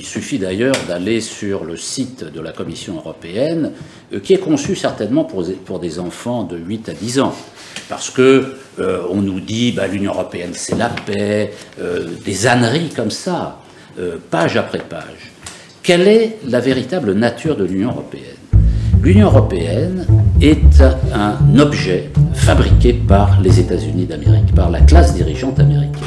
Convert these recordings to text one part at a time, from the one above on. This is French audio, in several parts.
Il suffit d'ailleurs d'aller sur le site de la Commission européenne, qui est conçu certainement pour des enfants de 8 à 10 ans. Parce que on nous dit l'Union européenne c'est la paix, des âneries comme ça, page après page. Quelle est la véritable nature de l'Union européenne? L'Union européenne est un objet fabriqué par les États-Unis d'Amérique, par la classe dirigeante américaine.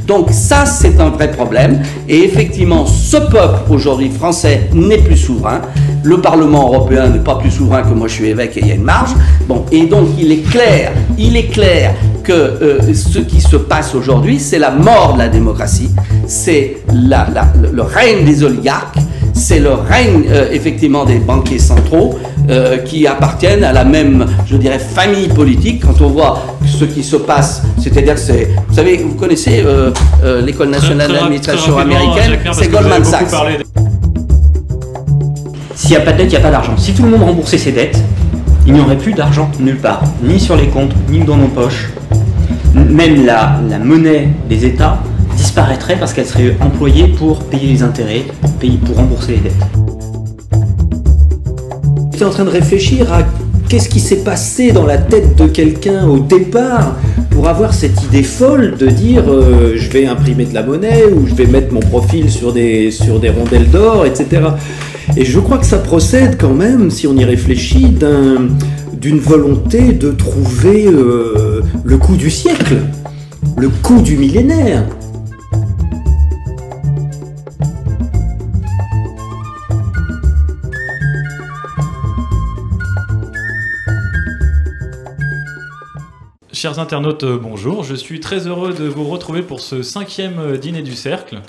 Donc ça, c'est un vrai problème. Et effectivement, ce peuple aujourd'hui français n'est plus souverain. Le Parlement européen n'est pas plus souverain que moi je suis évêque et il y a une marge. Bon, et donc il est clair que ce qui se passe aujourd'hui, c'est la mort de la démocratie, c'est le règne des oligarques, c'est le règne effectivement des banquiers centraux qui appartiennent à la même, je dirais, famille politique. Quand on voit ce qui se passe, c'est-à-dire c'est, vous savez, vous connaissez l'école nationale d'administration américaine, c'est Goldman Sachs. S'il n'y a pas de dette, il n'y a pas d'argent. Si tout le monde remboursait ses dettes, il n'y aurait plus d'argent nulle part, ni sur les comptes, ni dans nos poches. Même la monnaie des États disparaîtrait parce qu'elle serait employée pour payer les intérêts, pour rembourser les dettes. J'étais en train de réfléchir à qu'est-ce qui s'est passé dans la tête de quelqu'un au départ pour avoir cette idée folle de dire je vais imprimer de la monnaie ou je vais mettre mon profil sur des rondelles d'or, etc. Et je crois que ça procède quand même, si on y réfléchit, d'une volonté de trouver le coup du siècle, le coup du millénaire. Chers internautes, bonjour. Je suis très heureux de vous retrouver pour ce 5e dîner du cercle.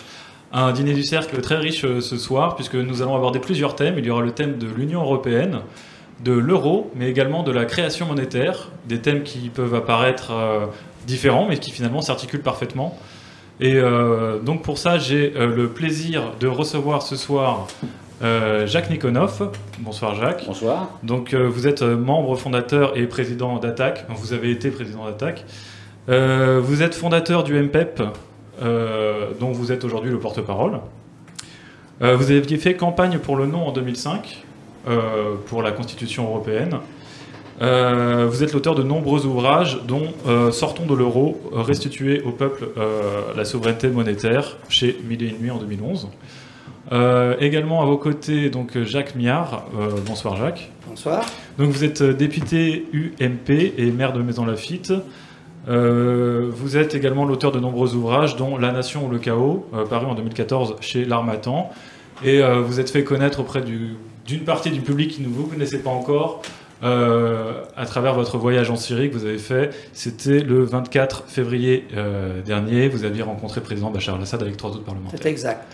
Un dîner du cercle très riche ce soir, puisque nous allons aborder plusieurs thèmes. Il y aura le thème de l'Union européenne, de l'euro, mais également de la création monétaire, des thèmes qui peuvent apparaître différents, mais qui finalement s'articulent parfaitement. Et donc pour ça, j'ai le plaisir de recevoir ce soir Jacques Nikonov. Bonsoir Jacques. Bonsoir. Donc vous êtes membre fondateur et président d'Attac. Vous avez été président d'Attac. Vous êtes fondateur du MPEP, dont vous êtes aujourd'hui le porte-parole. Vous aviez fait campagne pour le non en 2005, pour la Constitution européenne. Vous êtes l'auteur de nombreux ouvrages, dont Sortons de l'euro, restituer au peuple la souveraineté monétaire, chez Mille et une nuits en 2011. Également à vos côtés, donc Jacques Miard. Bonsoir Jacques. Bonsoir. Donc vous êtes député UMP et maire de Maisons-Laffitte. Vous êtes également l'auteur de nombreux ouvrages, dont La Nation ou le chaos, paru en 2014 chez l'Harmattan. Et vous êtes fait connaître auprès d'une partie du public qui ne vous connaissait pas encore, à travers votre voyage en Syrie que vous avez fait. C'était le 24 février dernier. Vous aviez rencontré le président Bachar el-Assad avec 3 autres parlementaires. C'est exact.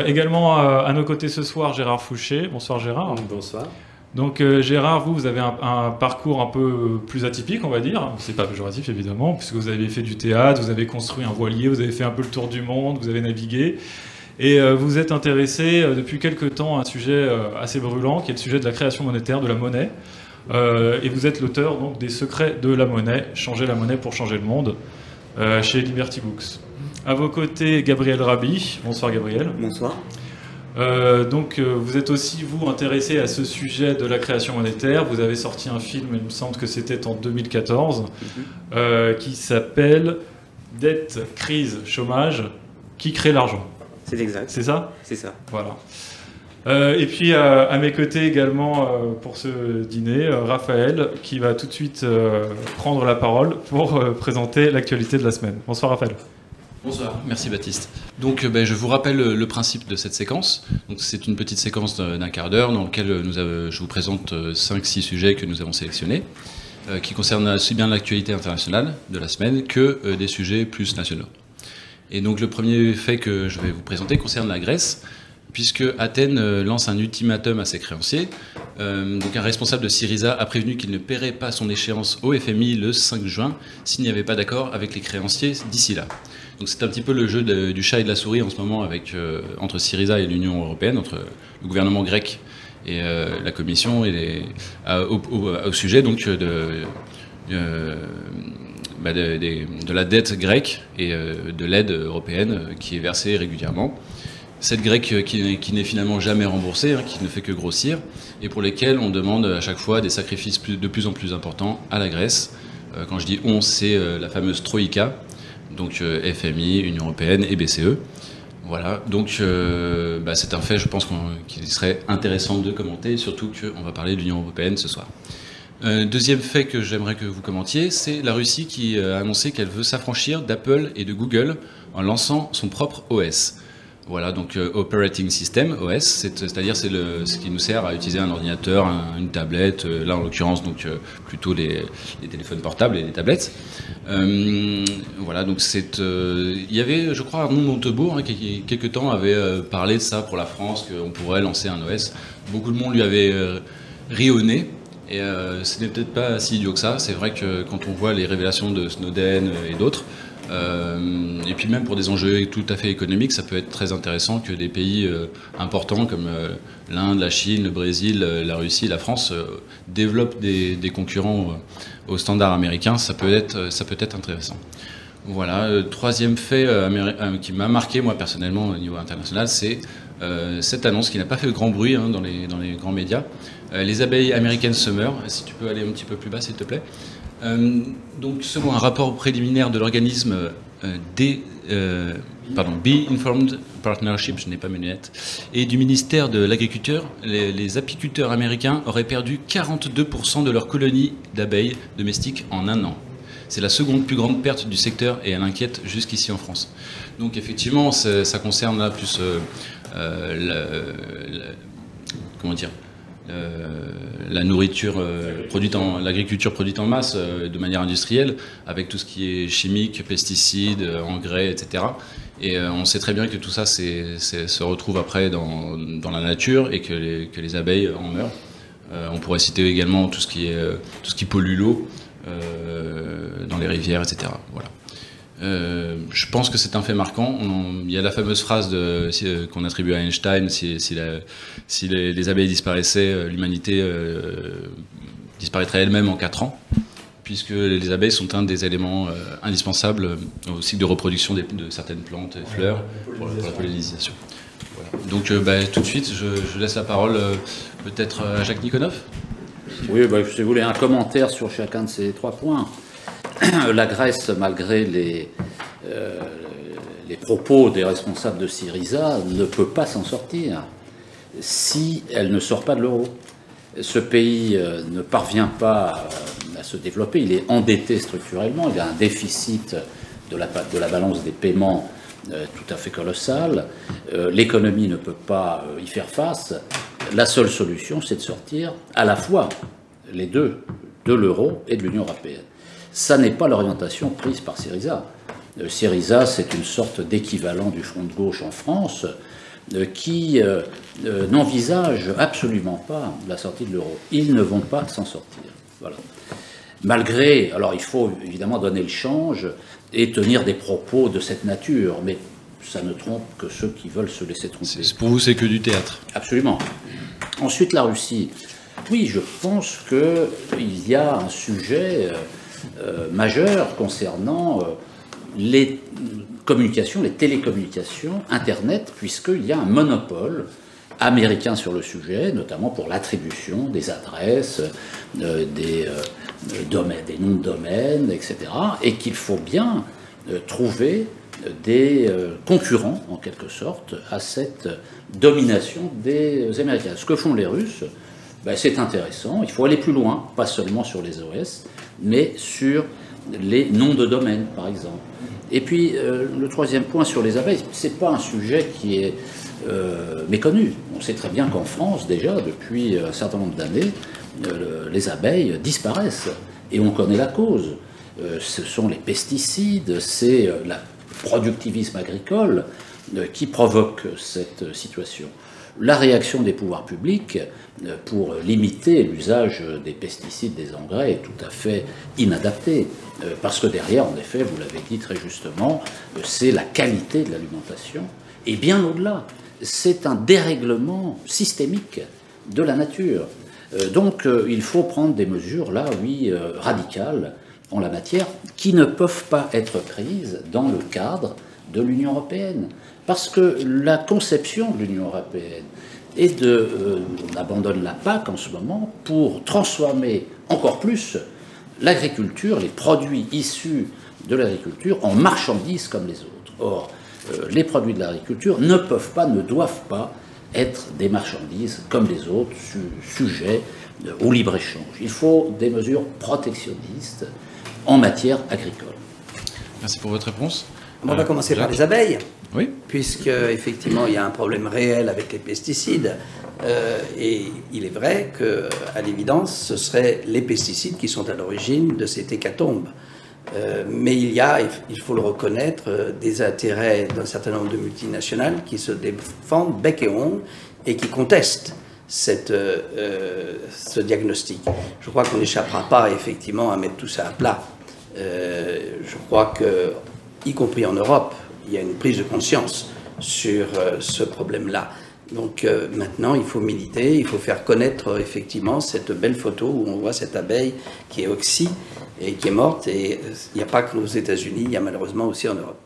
Également à nos côtés ce soir, Gérard Fouché. Bonsoir Gérard. Bonsoir. Donc Gérard, vous avez un parcours un peu plus atypique, on va dire. C'est pas péjoratif évidemment, puisque vous avez fait du théâtre, vous avez construit un voilier, vous avez fait un peu le tour du monde, vous avez navigué. Et vous êtes intéressé depuis quelques temps à un sujet assez brûlant, qui est le sujet de la création monétaire, de la monnaie. Et vous êtes l'auteur donc des Secrets de la monnaie, changer la monnaie pour changer le monde, chez Liberty Books. À vos côtés, Gabriel Rabhi. Bonsoir Gabriel. Bonsoir. Donc vous êtes aussi, vous, intéressé à ce sujet de la création monétaire. Vous avez sorti un film, il me semble que c'était en 2014, qui s'appelle « Dette, crise, chômage, qui crée l'argent ». C'est exact. C'est ça? C'est ça. Voilà. Et puis à mes côtés également pour ce dîner, Raphaël, qui va tout de suite prendre la parole pour présenter l'actualité de la semaine. Bonsoir Raphaël. Bonsoir, merci Baptiste. Donc je vous rappelle le principe de cette séquence. Donc c'est une petite séquence d'un quart d'heure dans laquelle je vous présente 5-6 sujets que nous avons sélectionnés, qui concernent aussi bien l'actualité internationale de la semaine que des sujets plus nationaux. Et donc le premier fait que je vais vous présenter concerne la Grèce, puisque Athènes lance un ultimatum à ses créanciers. Donc un responsable de Syriza a prévenu qu'il ne paierait pas son échéance au FMI le 5 juin s'il n'y avait pas d'accord avec les créanciers d'ici là. Donc c'est un petit peu le jeu du chat et de la souris en ce moment entre Syriza et l'Union européenne, entre le gouvernement grec et la Commission et au sujet donc de la dette grecque et de l'aide européenne qui est versée régulièrement. Cette grecque qui n'est finalement jamais remboursée, hein, qui ne fait que grossir, et pour lesquelles on demande à chaque fois des sacrifices de plus en plus importants à la Grèce. Quand je dis on, c'est la fameuse Troïka, donc FMI, Union européenne et BCE. Voilà, donc c'est un fait, je pense qu'il serait intéressant de commenter, surtout qu'on va parler de l'Union européenne ce soir. Deuxième fait que j'aimerais que vous commentiez, c'est la Russie qui a annoncé qu'elle veut s'affranchir d'Apple et de Google en lançant son propre OS. Voilà, donc Operating System, OS, c'est-à-dire c'est ce qui nous sert à utiliser un ordinateur, une tablette, là en l'occurrence donc plutôt les téléphones portables et les tablettes. Voilà, donc il y avait, je crois, Arnaud Montebourg, hein, qui quelque temps avait parlé de ça pour la France, qu'on pourrait lancer un OS. Beaucoup de monde lui avait ri au nez. Et ce n'est peut-être pas si idiot que ça. C'est vrai que quand on voit les révélations de Snowden et d'autres, et puis même pour des enjeux tout à fait économiques, ça peut être très intéressant que des pays importants comme l'Inde, la Chine, le Brésil, la Russie, la France développent des concurrents aux standards américains. Ça peut être intéressant. Voilà. Troisième fait qui m'a marqué moi personnellement au niveau international, c'est cette annonce qui n'a pas fait de grand bruit hein, dans les grands médias. Les abeilles américaines se meurent. Si tu peux aller un petit peu plus bas, s'il te plaît. Donc, selon un rapport préliminaire de l'organisme Bee Informed Partnership, je n'ai pas mes lunettes, et du ministère de l'Agriculture, les apiculteurs américains auraient perdu 42% de leur colonie d'abeilles domestiques en un an. C'est la seconde plus grande perte du secteur et elle inquiète jusqu'ici en France. Donc effectivement, ça concerne là plus la nourriture l'agriculture produite en masse de manière industrielle, avec tout ce qui est chimique, pesticides, engrais, etc. Et on sait très bien que tout ça se retrouve après dans la nature et que les abeilles en meurent. On pourrait citer également tout ce qui pollue l'eau dans les rivières, etc. Voilà. Je pense que c'est un fait marquant. Il y a la fameuse phrase qu'on attribue à Einstein, si les abeilles disparaissaient, l'humanité disparaîtrait elle-même en 4 ans, puisque les abeilles sont un des éléments indispensables au cycle de reproduction de certaines plantes et fleurs pour la pollinisation. Voilà. Donc tout de suite, je laisse la parole peut-être à Jacques Nikonov. Oui, si vous voulez un commentaire sur chacun de ces 3 points. La Grèce, malgré les propos des responsables de Syriza, ne peut pas s'en sortir si elle ne sort pas de l'euro. Ce pays ne parvient pas à se développer, il est endetté structurellement, il a un déficit de la balance des paiements tout à fait colossal, l'économie ne peut pas y faire face. La seule solution, c'est de sortir à la fois les deux, de l'euro et de l'Union européenne. Ça n'est pas l'orientation prise par Syriza. Syriza, c'est une sorte d'équivalent du Front de gauche en France qui n'envisage absolument pas la sortie de l'euro. Ils ne vont pas s'en sortir. Voilà. Malgré, alors il faut évidemment donner le change et tenir des propos de cette nature, mais ça ne trompe que ceux qui veulent se laisser tromper. Pour vous, c'est que du théâtre. Absolument. Ensuite, la Russie. Oui, je pense qu'il y a un sujet majeur concernant les communications, les télécommunications, Internet, puisqu'il y a un monopole américain sur le sujet, notamment pour l'attribution des adresses, des noms de domaines, etc. Et qu'il faut bien trouver des concurrents, en quelque sorte, à cette domination des Américains. Ce que font les Russes, c'est intéressant. Il faut aller plus loin, pas seulement sur les OS, mais sur les noms de domaine, par exemple. Et puis, le troisième point sur les abeilles, ce n'est pas un sujet qui est méconnu. On sait très bien qu'en France, déjà, depuis un certain nombre d'années, les abeilles disparaissent. Et on connaît la cause. Ce sont les pesticides, c'est le productivisme agricole qui provoque cette situation. La réaction des pouvoirs publics pour limiter l'usage des pesticides, des engrais, est tout à fait inadaptée. Parce que derrière, en effet, vous l'avez dit très justement, c'est la qualité de l'alimentation. Et bien au-delà, c'est un dérèglement systémique de la nature. Donc il faut prendre des mesures, là, oui, radicales, en la matière qui ne peuvent pas être prises dans le cadre de l'Union européenne. Parce que la conception de l'Union européenne est on abandonne la PAC en ce moment pour transformer encore plus l'agriculture, les produits issus de l'agriculture en marchandises comme les autres. Or, les produits de l'agriculture ne peuvent pas, ne doivent pas être des marchandises comme les autres, sujets au libre-échange. Il faut des mesures protectionnistes en matière agricole. Merci pour votre réponse. On va commencer par les abeilles. Oui. Puisque, effectivement, il y a un problème réel avec les pesticides. Et il est vrai qu'à l'évidence, ce seraient les pesticides qui sont à l'origine de cette hécatombe. Mais il y a, il faut le reconnaître, des intérêts d'un certain nombre de multinationales qui se défendent bec et ongles et qui contestent ce diagnostic. Je crois qu'on n'échappera pas, effectivement, à mettre tout ça à plat. Je crois que, y compris en Europe, il y a une prise de conscience sur ce problème-là. Donc maintenant, il faut militer, il faut faire connaître effectivement cette belle photo où on voit cette abeille qui est oxy et qui est morte. Et il n'y a pas que aux États-Unis, il y a malheureusement aussi en Europe.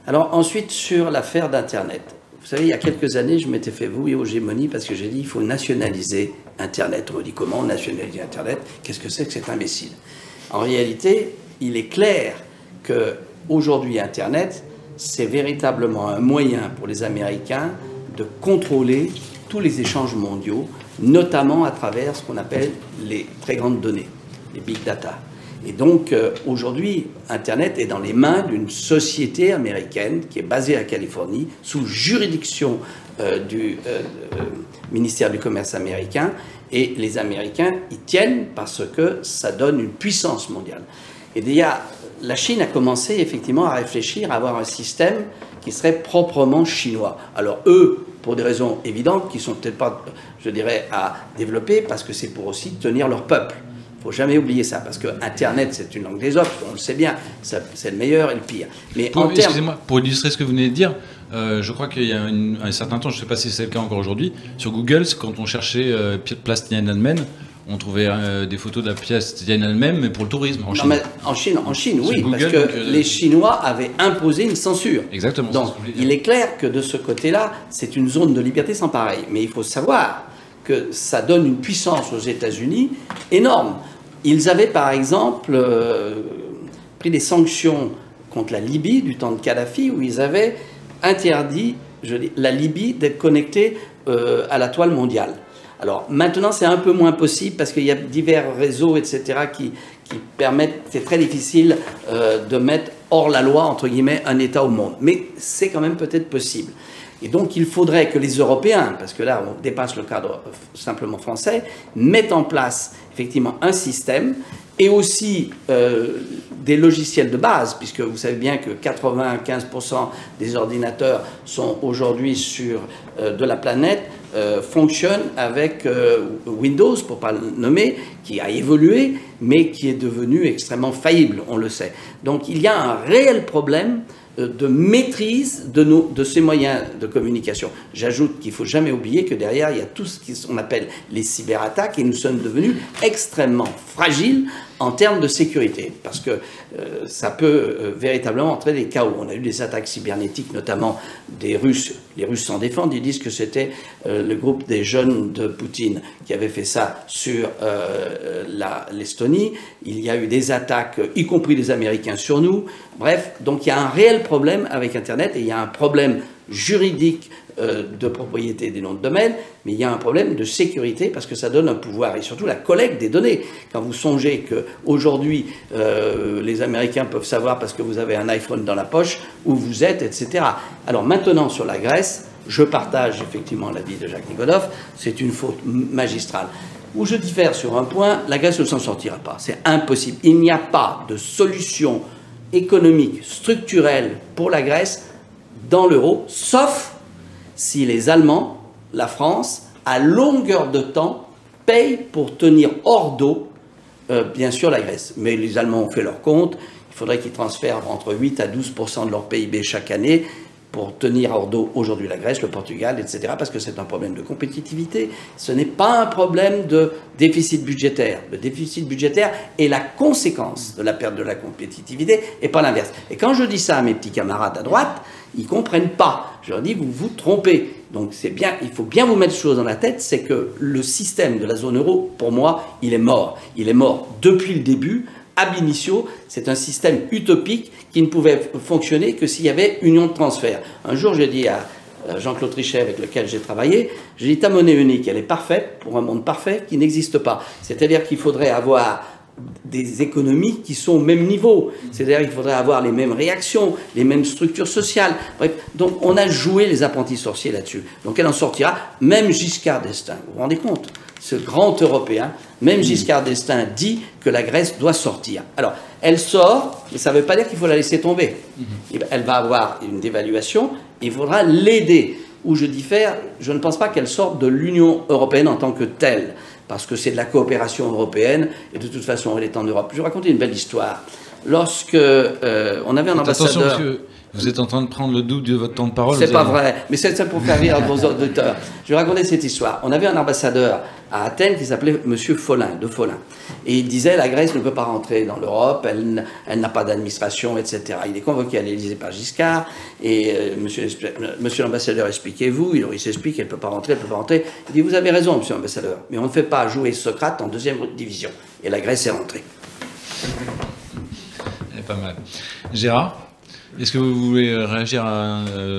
Alors ensuite, sur l'affaire d'Internet. Vous savez, il y a quelques années, je m'étais fait vouer aux gémonies parce que j'ai dit il faut nationaliser Internet. On me dit comment nationaliser Internet? Qu'est-ce que c'est que cet imbécile? En réalité, il est clair qu'aujourd'hui, Internet, c'est véritablement un moyen pour les Américains de contrôler tous les échanges mondiaux, notamment à travers ce qu'on appelle les très grandes données, les big data. Et donc, aujourd'hui, Internet est dans les mains d'une société américaine qui est basée à Californie, sous juridiction du ministère du Commerce américain. Et les Américains y tiennent parce que ça donne une puissance mondiale. Et déjà, la Chine a commencé effectivement à réfléchir à avoir un système qui serait proprement chinois. Alors eux, pour des raisons évidentes, qui sont peut-être pas, je dirais, à développer, parce que c'est pour aussi tenir leur peuple. Il ne faut jamais oublier ça, parce que Internet, c'est une langue des autres, on le sait bien, c'est le meilleur et le pire. Mais excusez-moi, pour illustrer ce que vous venez de dire, je crois qu'il y a un certain temps, je ne sais pas si c'est le cas encore aujourd'hui, sur Google, quand on cherchait place Tiananmen, on trouvait des photos de la pièce Tiananmen, mais pour le tourisme, en Chine. Non, mais en Chine, oui, Google, parce que les Chinois avaient imposé une censure. Exactement. Donc, il est clair que de ce côté-là, c'est une zone de liberté sans pareil. Mais il faut savoir que ça donne une puissance aux États-Unis énorme. Ils avaient, par exemple, pris des sanctions contre la Libye du temps de Kadhafi, où ils avaient interdit la Libye d'être connectée à la toile mondiale. Alors maintenant, c'est un peu moins possible parce qu'il y a divers réseaux, etc., qui permettent, c'est très difficile de mettre hors la loi, entre guillemets, un État au monde. Mais c'est quand même peut-être possible. Et donc, il faudrait que les Européens, parce que là, on dépasse le cadre simplement français, mettent en place, effectivement, un système et aussi des logiciels de base, puisque vous savez bien que 95% des ordinateurs sont aujourd'hui sur de la planète, fonctionnent avec Windows, pour ne pas le nommer, qui a évolué, mais qui est devenu extrêmement faillible, on le sait. Donc il y a un réel problème de maîtrise de ces moyens de communication. J'ajoute qu'il ne faut jamais oublier que derrière, il y a tout ce qu'on appelle les cyberattaques et nous sommes devenus extrêmement fragiles en termes de sécurité, parce que ça peut véritablement entraîner des chaos. On a eu des attaques cybernétiques, notamment des Russes. Les Russes s'en défendent, ils disent que c'était le groupe des jeunes de Poutine qui avait fait ça sur l'Estonie. Il y a eu des attaques, y compris des Américains sur nous. Bref, donc il y a un réel problème avec Internet et il y a un problème juridique de propriété des noms de domaine, mais il y a un problème de sécurité parce que ça donne un pouvoir et surtout la collecte des données. Quand vous songez qu'aujourd'hui, les Américains peuvent savoir parce que vous avez un iPhone dans la poche où vous êtes, etc. Alors maintenant, sur la Grèce, je partage effectivement l'avis de Jacques Nigodoff, c'est une faute magistrale. Où je diffère sur un point, la Grèce ne s'en sortira pas, c'est impossible. Il n'y a pas de solution économique, structurelle pour la Grèce dans l'euro, sauf si les Allemands, la France, à longueur de temps, payent pour tenir hors d'eau, bien sûr, la Grèce. Mais les Allemands ont fait leur compte, il faudrait qu'ils transfèrent entre 8 à 12% de leur PIB chaque année. pour tenir hors d'eau aujourd'hui la Grèce, le Portugal, etc., parce que c'est un problème de compétitivité. Ce n'est pas un problème de déficit budgétaire. Le déficit budgétaire est la conséquence de la perte de la compétitivité et pas l'inverse. Et quand je dis ça à mes petits camarades à droite, ils ne comprennent pas. Je leur dis, vous vous trompez. Donc c'est bien, il faut bien vous mettre une chose dans la tête, c'est que le système de la zone euro, pour moi, il est mort. Il est mort depuis le début. Ab initio, c'est un système utopique qui ne pouvait fonctionner que s'il y avait union de transfert. Un jour, j'ai dit à Jean-Claude Trichet, avec lequel j'ai travaillé, j'ai dit ta monnaie unique, elle est parfaite pour un monde parfait qui n'existe pas. C'est-à-dire qu'il faudrait avoir des économies qui sont au même niveau. C'est-à-dire qu'il faudrait avoir les mêmes réactions, les mêmes structures sociales. Bref, donc on a joué les apprentis sorciers là-dessus. Donc elle en sortira, même Giscard d'Estaing. Vous vous rendez compte ? Ce grand Européen, même Giscard d'Estaing dit que la Grèce doit sortir. Alors, elle sort, mais ça ne veut pas dire qu'il faut la laisser tomber. Elle va avoir une dévaluation, il faudra l'aider. Où je diffère, je ne pense pas qu'elle sorte de l'Union européenne en tant que telle, parce que c'est de la coopération européenne, et de toute façon, elle est en Europe. Je vais vous raconter une belle histoire. Lorsque on avait un ambassadeur... Attention, parce que vous êtes en train de prendre le double de votre temps de parole. C'est pas vrai, mais c'est ça pour faire rire vos auditeurs. Je vais raconter cette histoire. On avait un ambassadeur à Athènes qui s'appelait Monsieur Follin, de Follin. Et il disait la Grèce ne peut pas rentrer dans l'Europe, elle n'a pas d'administration, etc. Il est convoqué à l'Élysée par Giscard, et monsieur l'ambassadeur, expliquez-vous. Il s'explique, elle ne peut pas rentrer, elle ne peut pas rentrer. Il dit, vous avez raison, monsieur l'ambassadeur, mais on ne fait pas jouer Socrate en deuxième division. Et la Grèce est rentrée. Elle est pas mal. Gérard, est-ce que vous voulez réagir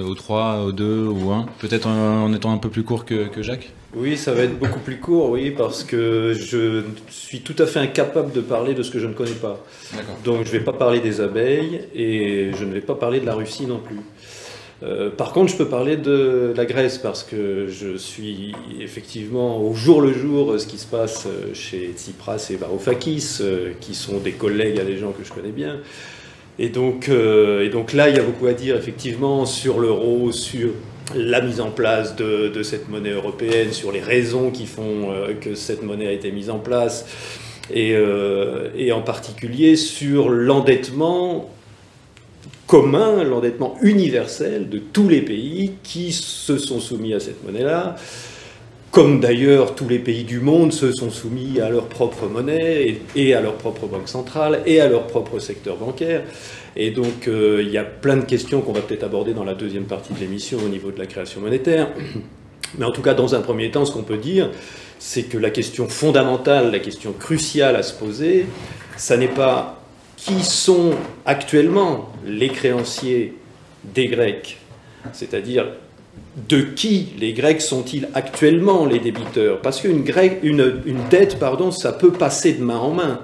au 3, au 2, au 1, peut-être en étant un peu plus court que Jacques? Oui, ça va être beaucoup plus court, oui, parce que je suis tout à fait incapable de parler de ce que je ne connais pas. Donc je ne vais pas parler des abeilles et je ne vais pas parler de la Russie non plus. Par contre, je peux parler de la Grèce parce que je suis effectivement au jour le jour ce qui se passe chez Tsipras et Varoufakis, qui sont des collègues à des gens que je connais bien. Et donc là, il y a beaucoup à dire effectivement sur l'euro, sur la mise en place de cette monnaie européenne, sur les raisons qui font que cette monnaie a été mise en place, et en particulier sur l'endettement commun, l'endettement universel de tous les pays qui se sont soumis à cette monnaie-là, comme d'ailleurs tous les pays du monde se sont soumis à leur propre monnaie et à leur propre banque centrale et à leur propre secteur bancaire. Et donc il y a plein de questions qu'on va peut-être aborder dans la deuxième partie de l'émission au niveau de la création monétaire. Mais en tout cas, dans un premier temps, ce qu'on peut dire, c'est que la question fondamentale, la question cruciale à se poser, ça n'est pas qui sont actuellement les créanciers des Grecs, c'est-à-dire de qui les Grecs sont-ils actuellement les débiteurs? Parce qu'une dette, ça peut passer de main en main.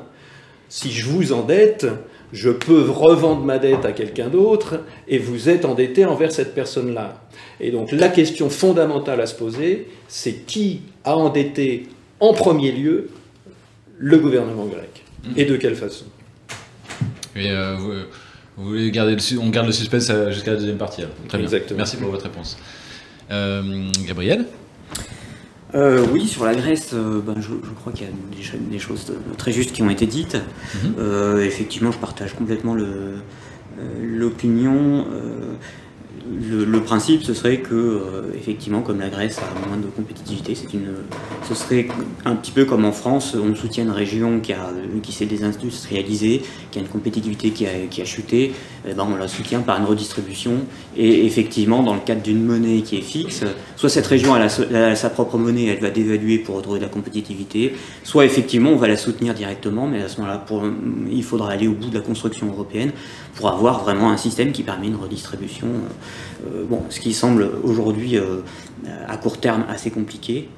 Si je vous endette, je peux revendre ma dette à quelqu'un d'autre et vous êtes endetté envers cette personne-là. Et donc la question fondamentale à se poser, c'est qui a endetté en premier lieu le gouvernement grec et de quelle façon? Et vous voulez garder on garde le suspense jusqu'à la deuxième partie. Très bien. Exactement. Merci pour votre réponse. Gabriel? Oui, sur la Grèce, je crois qu'il y a des choses très justes qui ont été dites. Effectivement, je partage complètement l'opinion. Le principe, ce serait que, effectivement, comme la Grèce a moins de compétitivité, ce serait un petit peu comme en France, on soutient une région qui s'est désindustrialisée, qui a une compétitivité qui a chuté, on la soutient par une redistribution. Et effectivement, dans le cadre d'une monnaie qui est fixe, soit cette région a sa propre monnaie, elle va dévaluer pour retrouver de la compétitivité, soit effectivement on va la soutenir directement, mais à ce moment-là, il faudra aller au bout de la construction européenne pour avoir vraiment un système qui permet une redistribution. Ce qui semble aujourd'hui à court terme assez compliqué.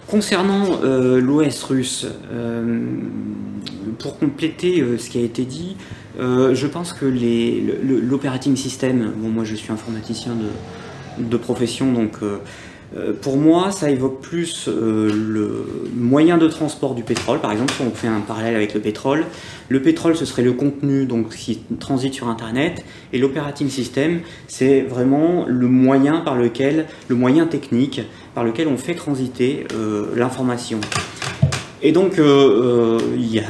Concernant l'OS russe, pour compléter ce qui a été dit, je pense que l'operating system, moi je suis informaticien de profession, donc pour moi ça évoque plus le moyen de transport du pétrole. Par exemple, si on fait un parallèle avec le pétrole ce serait le contenu donc, qui transite sur Internet, et l'operating system c'est vraiment le moyen technique par lequel on fait transiter l'information. Et donc, il y a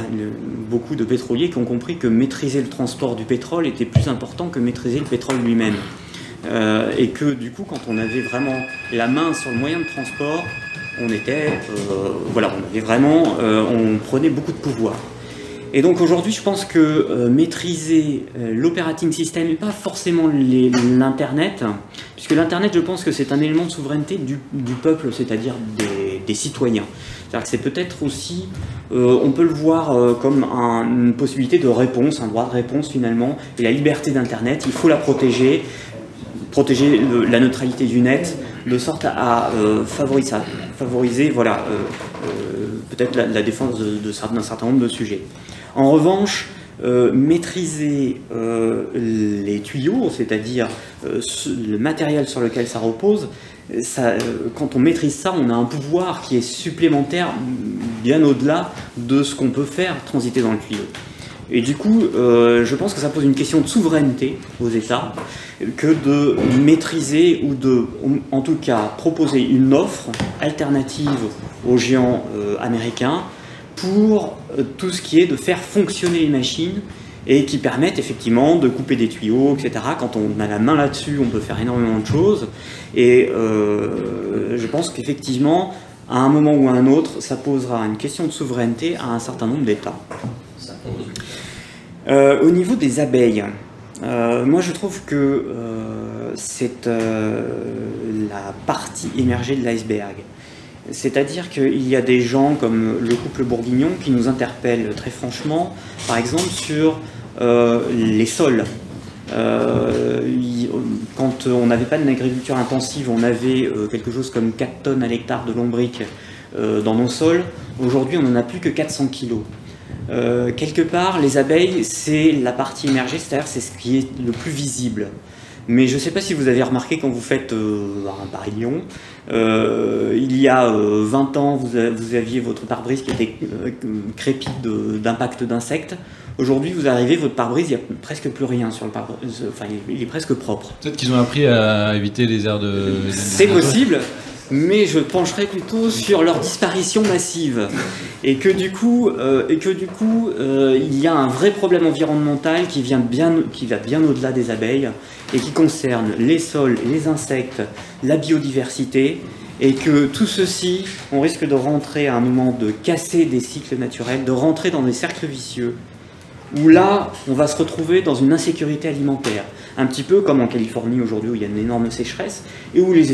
beaucoup de pétroliers qui ont compris que maîtriser le transport du pétrole était plus important que maîtriser le pétrole lui-même. Et que du coup, quand on avait vraiment la main sur le moyen de transport, on prenait beaucoup de pouvoir. Et donc aujourd'hui, je pense que maîtriser l'operating system et pas forcément l'Internet, puisque l'Internet, je pense que c'est un élément de souveraineté du peuple, c'est-à-dire des citoyens. C'est-à-dire que c'est peut-être aussi, on peut le voir comme une possibilité de réponse, un droit de réponse finalement, et la liberté d'Internet, il faut la protéger la neutralité du net, de sorte à favoriser peut-être la défense d'un certain nombre de sujets. En revanche, maîtriser les tuyaux, c'est-à-dire le matériel sur lequel ça repose, quand on maîtrise ça, on a un pouvoir qui est supplémentaire, bien au-delà de ce qu'on peut faire transiter dans le tuyau. Et du coup, je pense que ça pose une question de souveraineté aux États, que de maîtriser ou en tout cas, proposer une offre alternative aux géants américains pour tout ce qui est de faire fonctionner les machines et qui permettent effectivement de couper des tuyaux, etc. Quand on a la main là-dessus, on peut faire énormément de choses. Et je pense qu'effectivement, à un moment ou à un autre, ça posera une question de souveraineté à un certain nombre d'États. Au niveau des abeilles, moi je trouve que c'est la partie émergée de l'iceberg. C'est-à-dire qu'il y a des gens comme le couple Bourguignon qui nous interpellent très franchement, par exemple sur les sols. Quand on n'avait pas d'une agriculture intensive, on avait quelque chose comme 4 tonnes à l'hectare de lombric dans nos sols. Aujourd'hui, on n'en a plus que 400 kilos. Quelque part, les abeilles, c'est la partie émergée, c'est-à-dire c'est ce qui est le plus visible. Mais je ne sais pas si vous avez remarqué quand vous faites un Paris-Lyon, il y a 20 ans, vous aviez votre pare-brise qui était crépite d'impact d'insectes. Aujourd'hui, vous arrivez, votre pare-brise, il n'y a presque plus rien sur le pare-brise, enfin, il est presque propre. Peut-être qu'ils ont appris à éviter les aires de... C'est possible, mais je pencherai plutôt sur leur disparition massive. Et que du coup, il y a un vrai problème environnemental qui va bien au-delà des abeilles et qui concerne les sols, les insectes, la biodiversité, et que tout ceci, on risque de rentrer à un moment de casser des cycles naturels, de rentrer dans des cercles vicieux, où là, on va se retrouver dans une insécurité alimentaire. Un petit peu comme en Californie aujourd'hui, où il y a une énorme sécheresse, et où les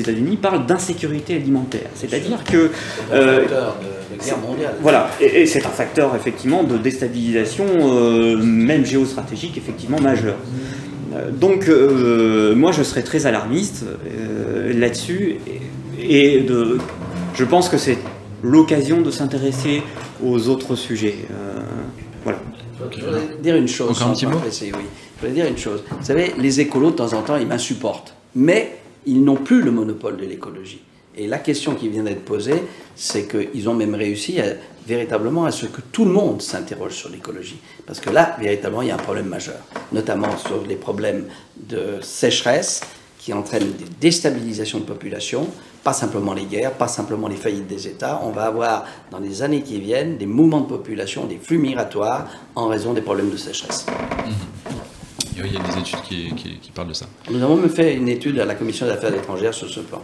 États-Unis parlent d'insécurité alimentaire. C'est-à-dire que... c'est un facteur de guerre mondiale. Voilà, et c'est un facteur, effectivement, de déstabilisation, même géostratégique, effectivement, majeur. Donc, moi, je serais très alarmiste là-dessus, et je pense que c'est l'occasion de s'intéresser aux autres sujets. Voilà. Je voudrais dire une chose. Encore un petit mot ? Oui. Je voudrais dire une chose. Vous savez, les écolos, de temps en temps, ils m'insupportent. Mais ils n'ont plus le monopole de l'écologie. Et la question qui vient d'être posée, c'est qu'ils ont même réussi véritablement à ce que tout le monde s'interroge sur l'écologie. Parce que là, véritablement, il y a un problème majeur. Notamment sur les problèmes de sécheresse qui entraînent des déstabilisations de population, pas simplement les guerres, pas simplement les faillites des États. On va avoir, dans les années qui viennent, des mouvements de population, des flux migratoires en raison des problèmes de sécheresse. Il y a des études qui parlent de ça. Nous avons même fait une étude à la Commission des Affaires étrangères sur ce plan.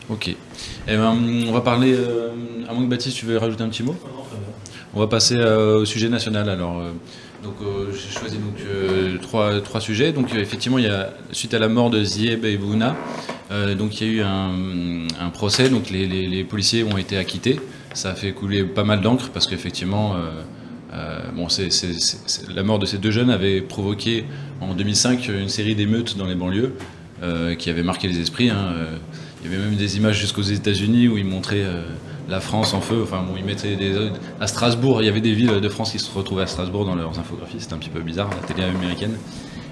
Ok. Eh ben, on va parler, à moins que Baptiste, tu veux rajouter un petit mot ? On va passer au sujet national. Alors, j'ai choisi donc, trois sujets. Donc, effectivement, il y a, suite à la mort de Zieb et Bouna, donc il y a eu un procès. Donc, les policiers ont été acquittés. Ça a fait couler pas mal d'encre parce qu'effectivement, la mort de ces deux jeunes avait provoqué en 2005 une série d'émeutes dans les banlieues qui avaient marqué les esprits. Il y avait même des images jusqu'aux États-Unis où ils montraient la France en feu. Enfin, bon, ils mettaient à Strasbourg, il y avait des villes de France qui se retrouvaient à Strasbourg dans leurs infographies. C'était un petit peu bizarre, la télé américaine.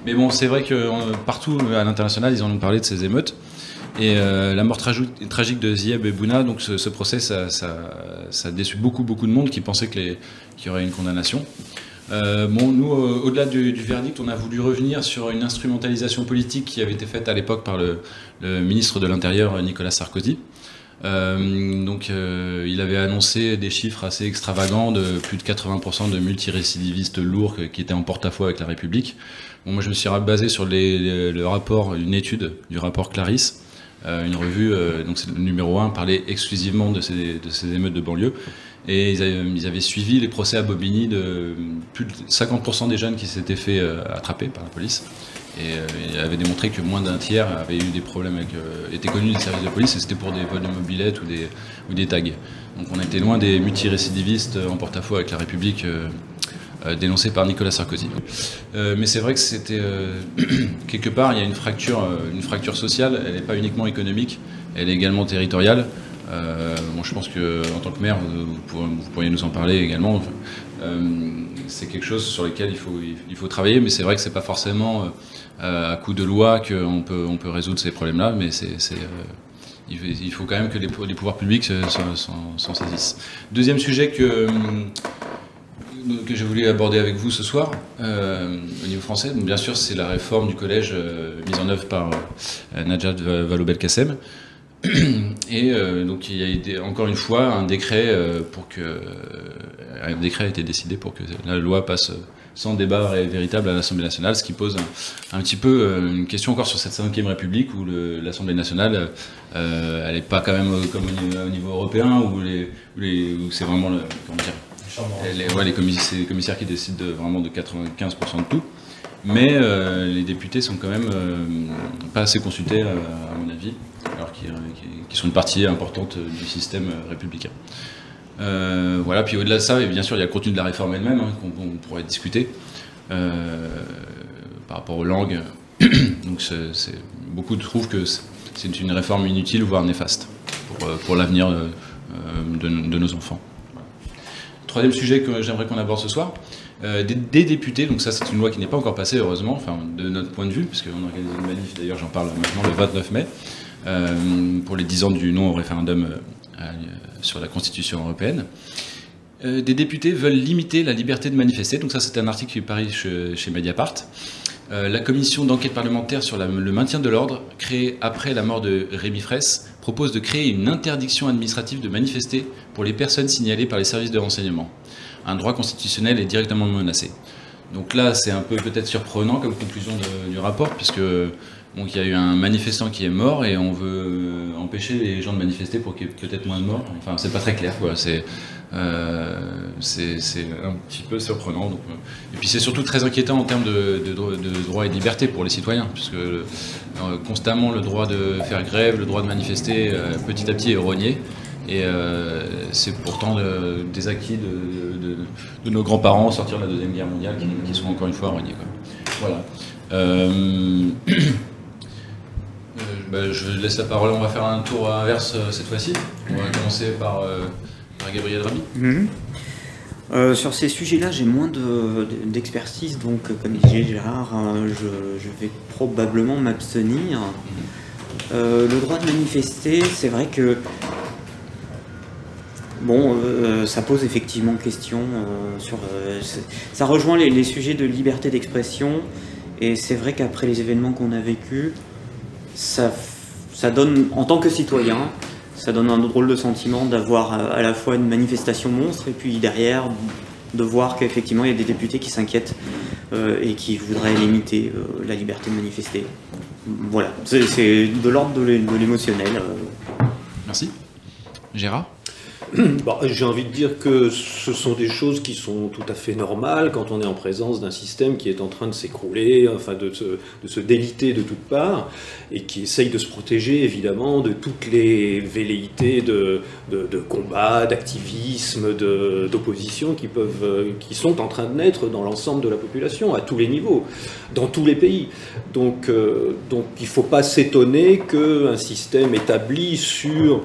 Mais bon, c'est vrai que partout à l'international, ils en ont parlé de ces émeutes. Et la mort tragique de Zieb et Bouna, donc ce procès, ça a déçu beaucoup de monde qui pensait qu'il y aurait une condamnation. Nous, au-delà du verdict, on a voulu revenir sur une instrumentalisation politique qui avait été faite à l'époque par le ministre de l'Intérieur, Nicolas Sarkozy, Il avait annoncé des chiffres assez extravagants de plus de 80% de multirécidivistes lourds qui étaient en porte-à-faux avec la République. Bon, moi, je me suis basé sur le rapport, une étude du rapport Clarisse, une revue, donc c'est le numéro 1, parlait exclusivement de ces émeutes de banlieue. Et ils avaient suivi les procès à Bobigny de plus de 50% des jeunes qui s'étaient fait attraper par la police. Et il avait démontré que moins d'un tiers avait eu des problèmes étaient connus des services de police, et c'était pour des vols de mobylettes ou des tags. Donc on était loin des multirécidivistes en porte-à-faux avec la République dénoncés par Nicolas Sarkozy. Mais c'est vrai que c'était quelque part il y a une fracture sociale. Elle n'est pas uniquement économique, elle est également territoriale. Je pense que en tant que maire, vous pourriez nous en parler également. C'est quelque chose sur lequel il faut travailler, mais c'est vrai que c'est pas forcément à coup de loi qu'on peut résoudre ces problèmes-là, mais il faut quand même que les pouvoirs publics s'en saisissent. Deuxième sujet que j'ai voulu aborder avec vous ce soir, au niveau français, donc bien sûr, c'est la réforme du collège mise en œuvre par Najat Vallaud-Belkacem. Et donc il y a encore une fois un décret a été décidé pour que la loi passe sans débat véritable à l'Assemblée nationale, ce qui pose un petit peu une question encore sur cette 5e République où l'Assemblée nationale elle n'est pas quand même comme au niveau européen où c'est vraiment les commissaires qui décident vraiment de 95% de tout. Mais les députés sont quand même pas assez consultés, à mon avis, alors qu'ils sont une partie importante du système républicain. Voilà, puis au-delà de ça, et bien sûr, il y a le contenu de la réforme elle-même, qu'on pourrait discuter, par rapport aux langues. Donc beaucoup trouvent que c'est une réforme inutile, voire néfaste, pour l'avenir de nos enfants. Voilà. Troisième sujet que j'aimerais qu'on aborde ce soir, des députés, donc ça c'est une loi qui n'est pas encore passée heureusement, enfin de notre point de vue, puisqu'on organise une manif, d'ailleurs j'en parle maintenant le 29 mai, pour les 10 ans du non au référendum sur la Constitution européenne. Des députés veulent limiter la liberté de manifester, donc ça c'est un article qui est paru chez Mediapart. La commission d'enquête parlementaire sur le maintien de l'ordre, créée après la mort de Rémi Fraisse, propose de créer une interdiction administrative de manifester pour les personnes signalées par les services de renseignement. Un droit constitutionnel est directement menacé. Donc là, c'est un peu peut-être surprenant comme conclusion du rapport, puisque donc, il y a eu un manifestant qui est mort et on veut empêcher les gens de manifester pour qu'il y ait peut-être moins de morts. Enfin, c'est pas très clair, quoi. C'est un petit peu surprenant. Donc, et puis c'est surtout très inquiétant en termes de droits et de liberté pour les citoyens, puisque constamment le droit de faire grève, le droit de manifester, petit à petit est rogné. Et c'est pourtant des acquis de nos grands-parents sortir de la Deuxième Guerre mondiale qui sont encore une fois rognés, quoi. Voilà. Je laisse la parole, on va faire un tour inverse cette fois-ci. On va commencer par Gabriel Rabhi. Sur ces sujets-là, j'ai moins d'expertise, donc comme disait Gérard, je vais probablement m'abstenir. Le droit de manifester, c'est vrai que ça pose effectivement question ça rejoint les sujets de liberté d'expression, et c'est vrai qu'après les événements qu'on a vécus, ça donne, en tant que citoyen, ça donne un drôle de sentiment d'avoir à la fois une manifestation monstre et puis derrière de voir qu'effectivement il y a des députés qui s'inquiètent et qui voudraient limiter la liberté de manifester. Voilà, c'est de l'ordre de l'émotionnel. Merci. Gérard ? J'ai envie de dire que ce sont des choses qui sont tout à fait normales quand on est en présence d'un système qui est en train de s'écrouler, enfin de se déliter de toutes parts, et qui essaye de se protéger évidemment de toutes les velléités de combat, d'activisme, d'opposition qui sont en train de naître dans l'ensemble de la population, à tous les niveaux, dans tous les pays. Donc il ne faut pas s'étonner qu'un système établi sur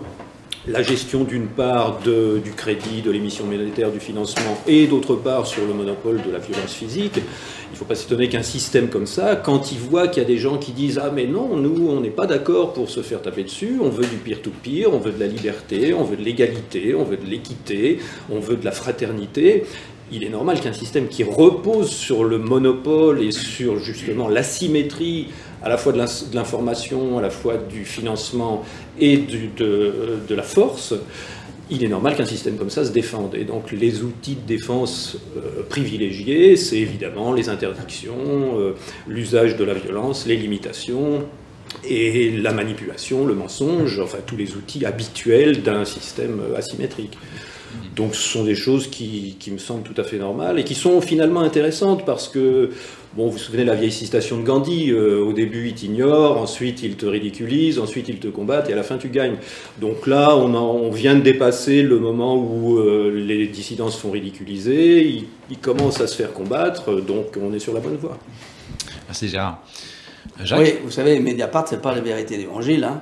la gestion d'une part du crédit, de l'émission monétaire, du financement, et d'autre part sur le monopole de la violence physique, il ne faut pas s'étonner qu'un système comme ça, quand il voit qu'il y a des gens qui disent « Ah mais non, nous on n'est pas d'accord pour se faire taper dessus, on veut du peer-to-peer, on veut de la liberté, on veut de l'égalité, on veut de l'équité, on veut de la fraternité », il est normal qu'un système qui repose sur le monopole et sur justement l'asymétrie à la fois de l'information, à la fois du financement et de la force, il est normal qu'un système comme ça se défende. Et donc les outils de défense privilégiés, c'est évidemment les interdictions, l'usage de la violence, les limitations, et la manipulation, le mensonge, enfin tous les outils habituels d'un système asymétrique. Donc ce sont des choses qui me semblent tout à fait normales et qui sont finalement intéressantes parce que, bon, vous vous souvenez de la vieille citation de Gandhi, au début ils t'ignorent, ensuite ils te ridiculisent, ensuite ils te combattent et à la fin tu gagnes. Donc là on vient de dépasser le moment où les dissidents se font ridiculiser, ils commencent à se faire combattre, donc on est sur la bonne voie. Merci Gérard. Jacques ? Oui, vous savez, Mediapart, c'est pas la vérité d'évangile, hein,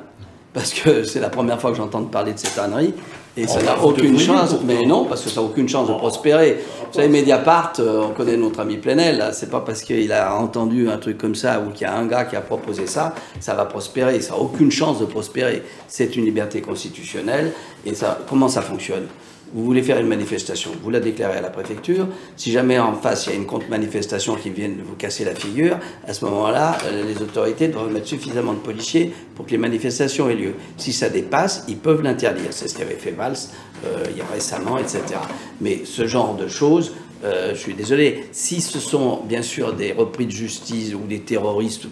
parce que c'est la première fois que j'entends parler de cette ânerie, et ça n'a aucune chance, mais non, parce que ça n'a aucune chance de prospérer. Vous savez, Mediapart, on connaît notre ami Plenel, c'est pas parce qu'il a entendu un truc comme ça, ou qu'il y a un gars qui a proposé ça, ça va prospérer, ça n'a aucune chance de prospérer. C'est une liberté constitutionnelle, et ça, comment ça fonctionne ? Vous voulez faire une manifestation, vous la déclarez à la préfecture. Si jamais en face il y a une contre-manifestation qui vient vous casser la figure, à ce moment-là, les autorités doivent mettre suffisamment de policiers pour que les manifestations aient lieu. Si ça dépasse, ils peuvent l'interdire. C'est ce qu'avait fait Valls il y a récemment, etc. Mais ce genre de choses, je suis désolé, si ce sont bien sûr des repris de justice ou des terroristes,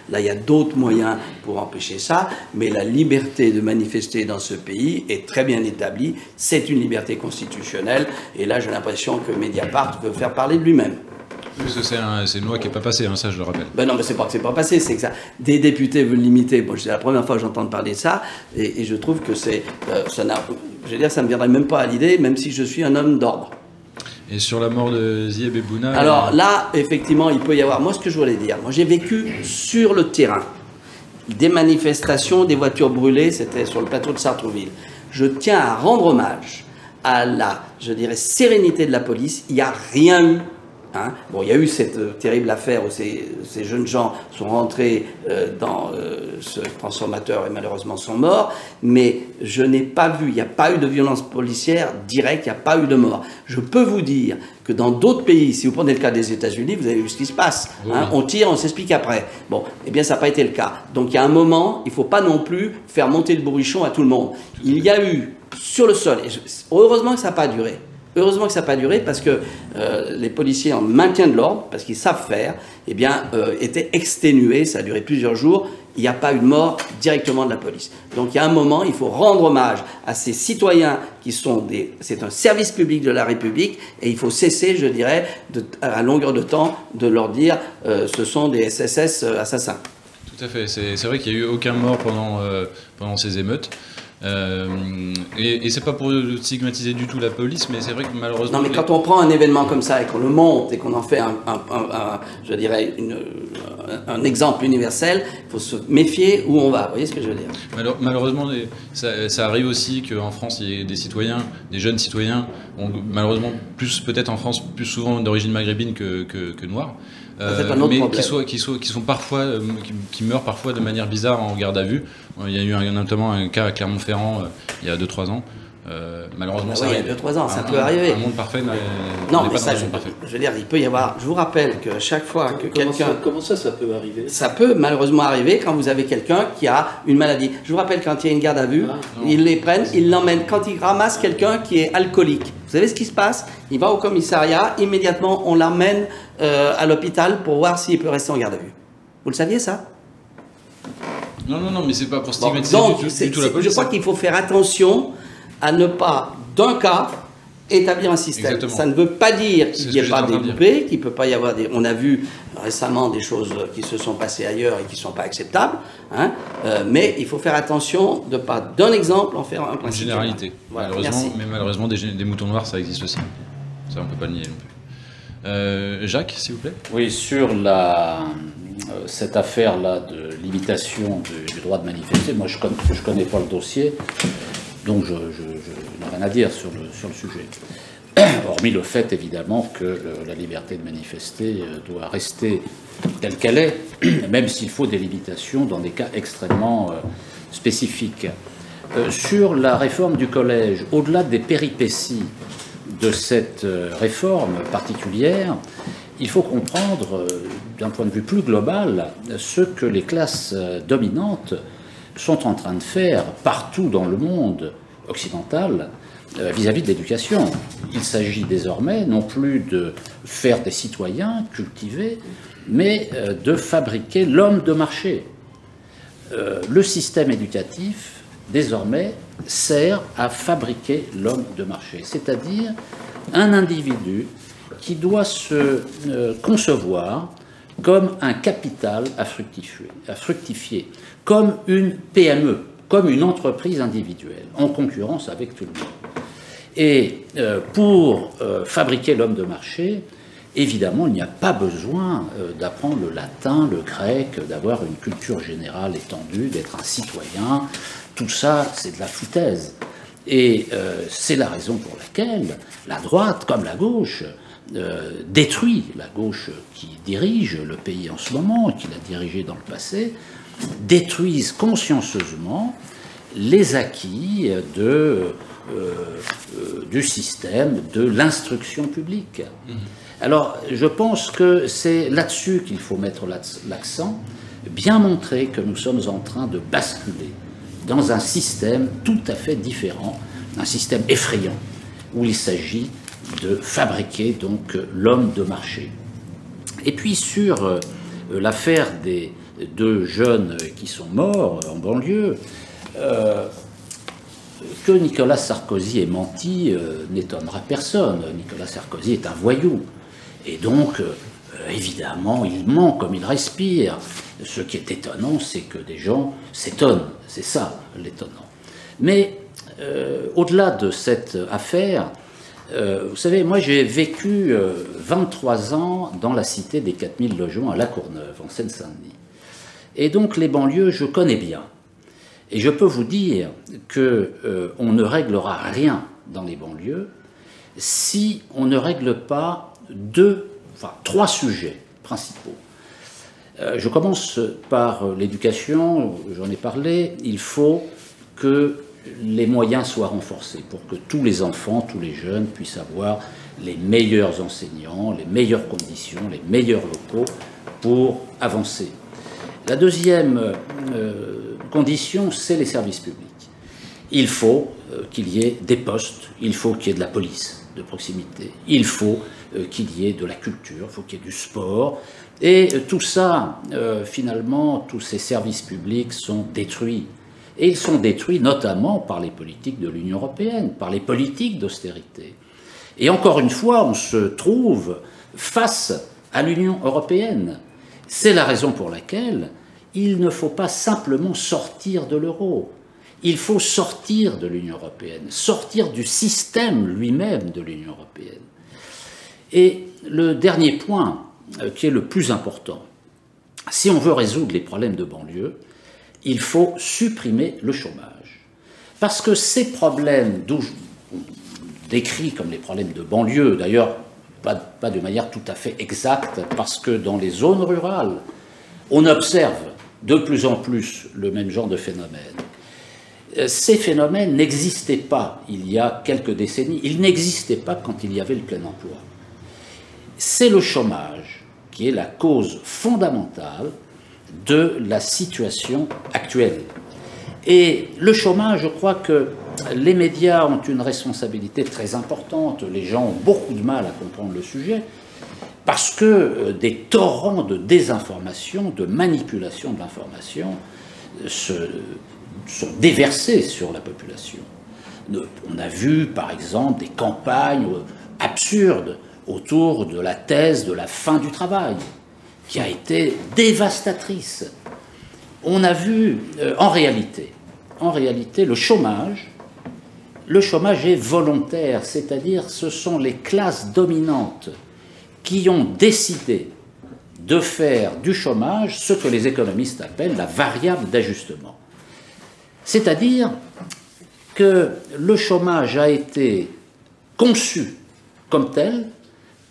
là il y a d'autres moyens pour empêcher ça, mais la liberté de manifester dans ce pays est très bien établie, c'est une liberté constitutionnelle, et là j'ai l'impression que Mediapart veut faire parler de lui-même. Parce que c'est une loi qui n'est pas passée, hein, ça je le rappelle. Ben non, mais c'est pas que c'est pas passé, c'est que ça, des députés veulent limiter. Bon, c'est la première fois que j'entends parler de ça, et je trouve que ça me viendrait même pas à l'idée, même si je suis un homme d'ordre. Et sur la mort de Zieb et Bouna... Alors là, effectivement, il peut y avoir... Moi, ce que je voulais dire, j'ai vécu sur le terrain des manifestations, des voitures brûlées, c'était sur le plateau de Sartrouville. Je tiens à rendre hommage à la, je dirais, sérénité de la police. Il n'y a rien eu. Hein. Bon, il y a eu cette terrible affaire où ces jeunes gens sont rentrés dans ce transformateur et malheureusement sont morts, mais je n'ai pas vu, il n'y a pas eu de violence policière directe, il n'y a pas eu de mort. Je peux vous dire que dans d'autres pays, si vous prenez le cas des États-Unis, vous avez vu ce qui se passe. Oui. Hein, on tire, on s'explique après. Bon, eh bien ça n'a pas été le cas. Donc il y a un moment, il ne faut pas non plus faire monter le bourrichon à tout le monde. Il y a eu sur le sol, et heureusement que ça n'a pas duré. Heureusement que ça n'a pas duré parce que les policiers en maintien de l'ordre, parce qu'ils savent faire, eh bien, étaient exténués, ça a duré plusieurs jours, il n'y a pas eu de mort directement de la police. Donc il y a un moment, il faut rendre hommage à ces citoyens qui sont c'est un service public de la République, et il faut cesser, je dirais, à longueur de temps, de leur dire ce sont des SSS assassins. Tout à fait, c'est vrai qu'il n'y a eu aucun mort pendant ces émeutes. Et c'est pas pour stigmatiser du tout la police, mais c'est vrai que malheureusement... Non, mais quand on prend un événement comme ça et qu'on le monte et qu'on en fait je dirais un exemple universel, il faut se méfier où on va. Vous voyez ce que je veux dire? Malheureusement, ça arrive aussi qu'en France, il y ait des citoyens, des jeunes citoyens, malheureusement, peut-être en France, plus souvent d'origine maghrébine que noire. Mais qui meurent parfois de manière bizarre en garde à vue. Il y a eu notamment un cas à Clermont-Ferrand il y a 2-3 ans. Malheureusement, ça il y a 2-3 ans, ça peut arriver. Un monde parfait non, mais ça, je veux dire, il peut y avoir... Je vous rappelle que chaque fois que quelqu'un... Comment ça peut arriver? Ça peut malheureusement arriver quand vous avez quelqu'un qui a une maladie. Je vous rappelle, quand il y a une garde à vue, ils les prennent, ils l'emmènent. Quand ils ramassent quelqu'un qui est alcoolique, vous savez ce qui se passe? Il va au commissariat, immédiatement, on l'emmène à l'hôpital pour voir s'il peut rester en garde à vue. Vous le saviez, ça? Non, mais c'est pas pour stigmatiser du tout la police. Je crois qu'il faut faire attention à ne pas, d'un cas, établir un système. Exactement. Ça ne veut pas dire qu'il n'y ait pas des loupés, qu'il ne peut pas y avoir des... On a vu récemment des choses qui se sont passées ailleurs et qui ne sont pas acceptables, hein, mais il faut faire attention de ne pas, d'un exemple, en faire un principe. Une généralité. Voilà, mais malheureusement, des moutons noirs, ça existe aussi. Ça, on ne peut pas le nier non plus. Jacques, s'il vous plaît. Oui, sur cette affaire-là de limitation du droit de manifester, moi je connais pas le dossier, donc je n'ai rien à dire sur le sujet. Hormis le fait, évidemment, que la liberté de manifester doit rester telle qu'elle est, même s'il faut des limitations dans des cas extrêmement spécifiques. Sur la réforme du collège, au-delà des péripéties de cette réforme particulière, il faut comprendre, d'un point de vue plus global, ce que les classes dominantes sont en train de faire partout dans le monde occidental vis-à-vis de l'éducation. Il s'agit désormais non plus de faire des citoyens cultivés, mais de fabriquer l'homme de marché. Le système éducatif, désormais, sert à fabriquer l'homme de marché, c'est-à-dire un individu qui doit se concevoir comme un capital à fructifier, comme une PME, comme une entreprise individuelle, en concurrence avec tout le monde. Et pour fabriquer l'homme de marché, évidemment, il n'y a pas besoin d'apprendre le latin, le grec, d'avoir une culture générale étendue, d'être un citoyen. Tout ça, c'est de la foutaise. Et c'est la raison pour laquelle la droite, comme la gauche, détruit, la gauche qui dirige le pays en ce moment, et qui l'a dirigé dans le passé, détruisent consciencieusement les acquis du système de l'instruction publique. Alors, je pense que c'est là-dessus qu'il faut mettre l'accent, bien montrer que nous sommes en train de basculer dans un système tout à fait différent, un système effrayant, où il s'agit de fabriquer donc l'homme de marché. Et puis sur l'affaire des 2 jeunes qui sont morts en banlieue, que Nicolas Sarkozy ait menti n'étonnera personne. Nicolas Sarkozy est un voyou. Et donc, évidemment, il ment comme il respire. Ce qui est étonnant, c'est que des gens s'étonnent. C'est ça, l'étonnant. Mais, au-delà de cette affaire, vous savez, moi j'ai vécu 23 ans dans la cité des 4000 logements à La Courneuve, en Seine-Saint-Denis. Et donc les banlieues, je connais bien. Et je peux vous dire qu'on ne réglera rien dans les banlieues si on ne règle pas 3 sujets principaux. Je commence par l'éducation, j'en ai parlé. Il faut que les moyens soient renforcés pour que tous les enfants, tous les jeunes puissent avoir les meilleurs enseignants, les meilleures conditions, les meilleurs locaux pour avancer. La deuxième condition, c'est les services publics. Il faut qu'il y ait des postes, il faut qu'il y ait de la police de proximité, il faut qu'il y ait de la culture, il faut qu'il y ait du sport. Et tout ça, finalement, tous ces services publics sont détruits. Et ils sont détruits notamment par les politiques de l'Union européenne, par les politiques d'austérité. Et encore une fois, on se trouve face à l'Union européenne. C'est la raison pour laquelle il ne faut pas simplement sortir de l'euro. Il faut sortir de l'Union européenne, sortir du système lui-même de l'Union européenne. Et le dernier point, qui est le plus important, si on veut résoudre les problèmes de banlieue, il faut supprimer le chômage. Parce que ces problèmes, décrits comme les problèmes de banlieue, d'ailleurs pas de manière tout à fait exacte, parce que dans les zones rurales, on observe de plus en plus le même genre de phénomène. Ces phénomènes n'existaient pas il y a quelques décennies, ils n'existaient pas quand il y avait le plein emploi. C'est le chômage qui est la cause fondamentale de la situation actuelle. Et le chômage, je crois que les médias ont une responsabilité très importante. Les gens ont beaucoup de mal à comprendre le sujet parce que des torrents de désinformation, de manipulation de l'information sont déversés sur la population. On a vu, par exemple, des campagnes absurdes autour de la thèse de la fin du travail, qui a été dévastatrice. On a vu, en réalité, le chômage est volontaire, c'est-à-dire ce sont les classes dominantes qui ont décidé de faire du chômage ce que les économistes appellent la variable d'ajustement. C'est-à-dire que le chômage a été conçu comme tel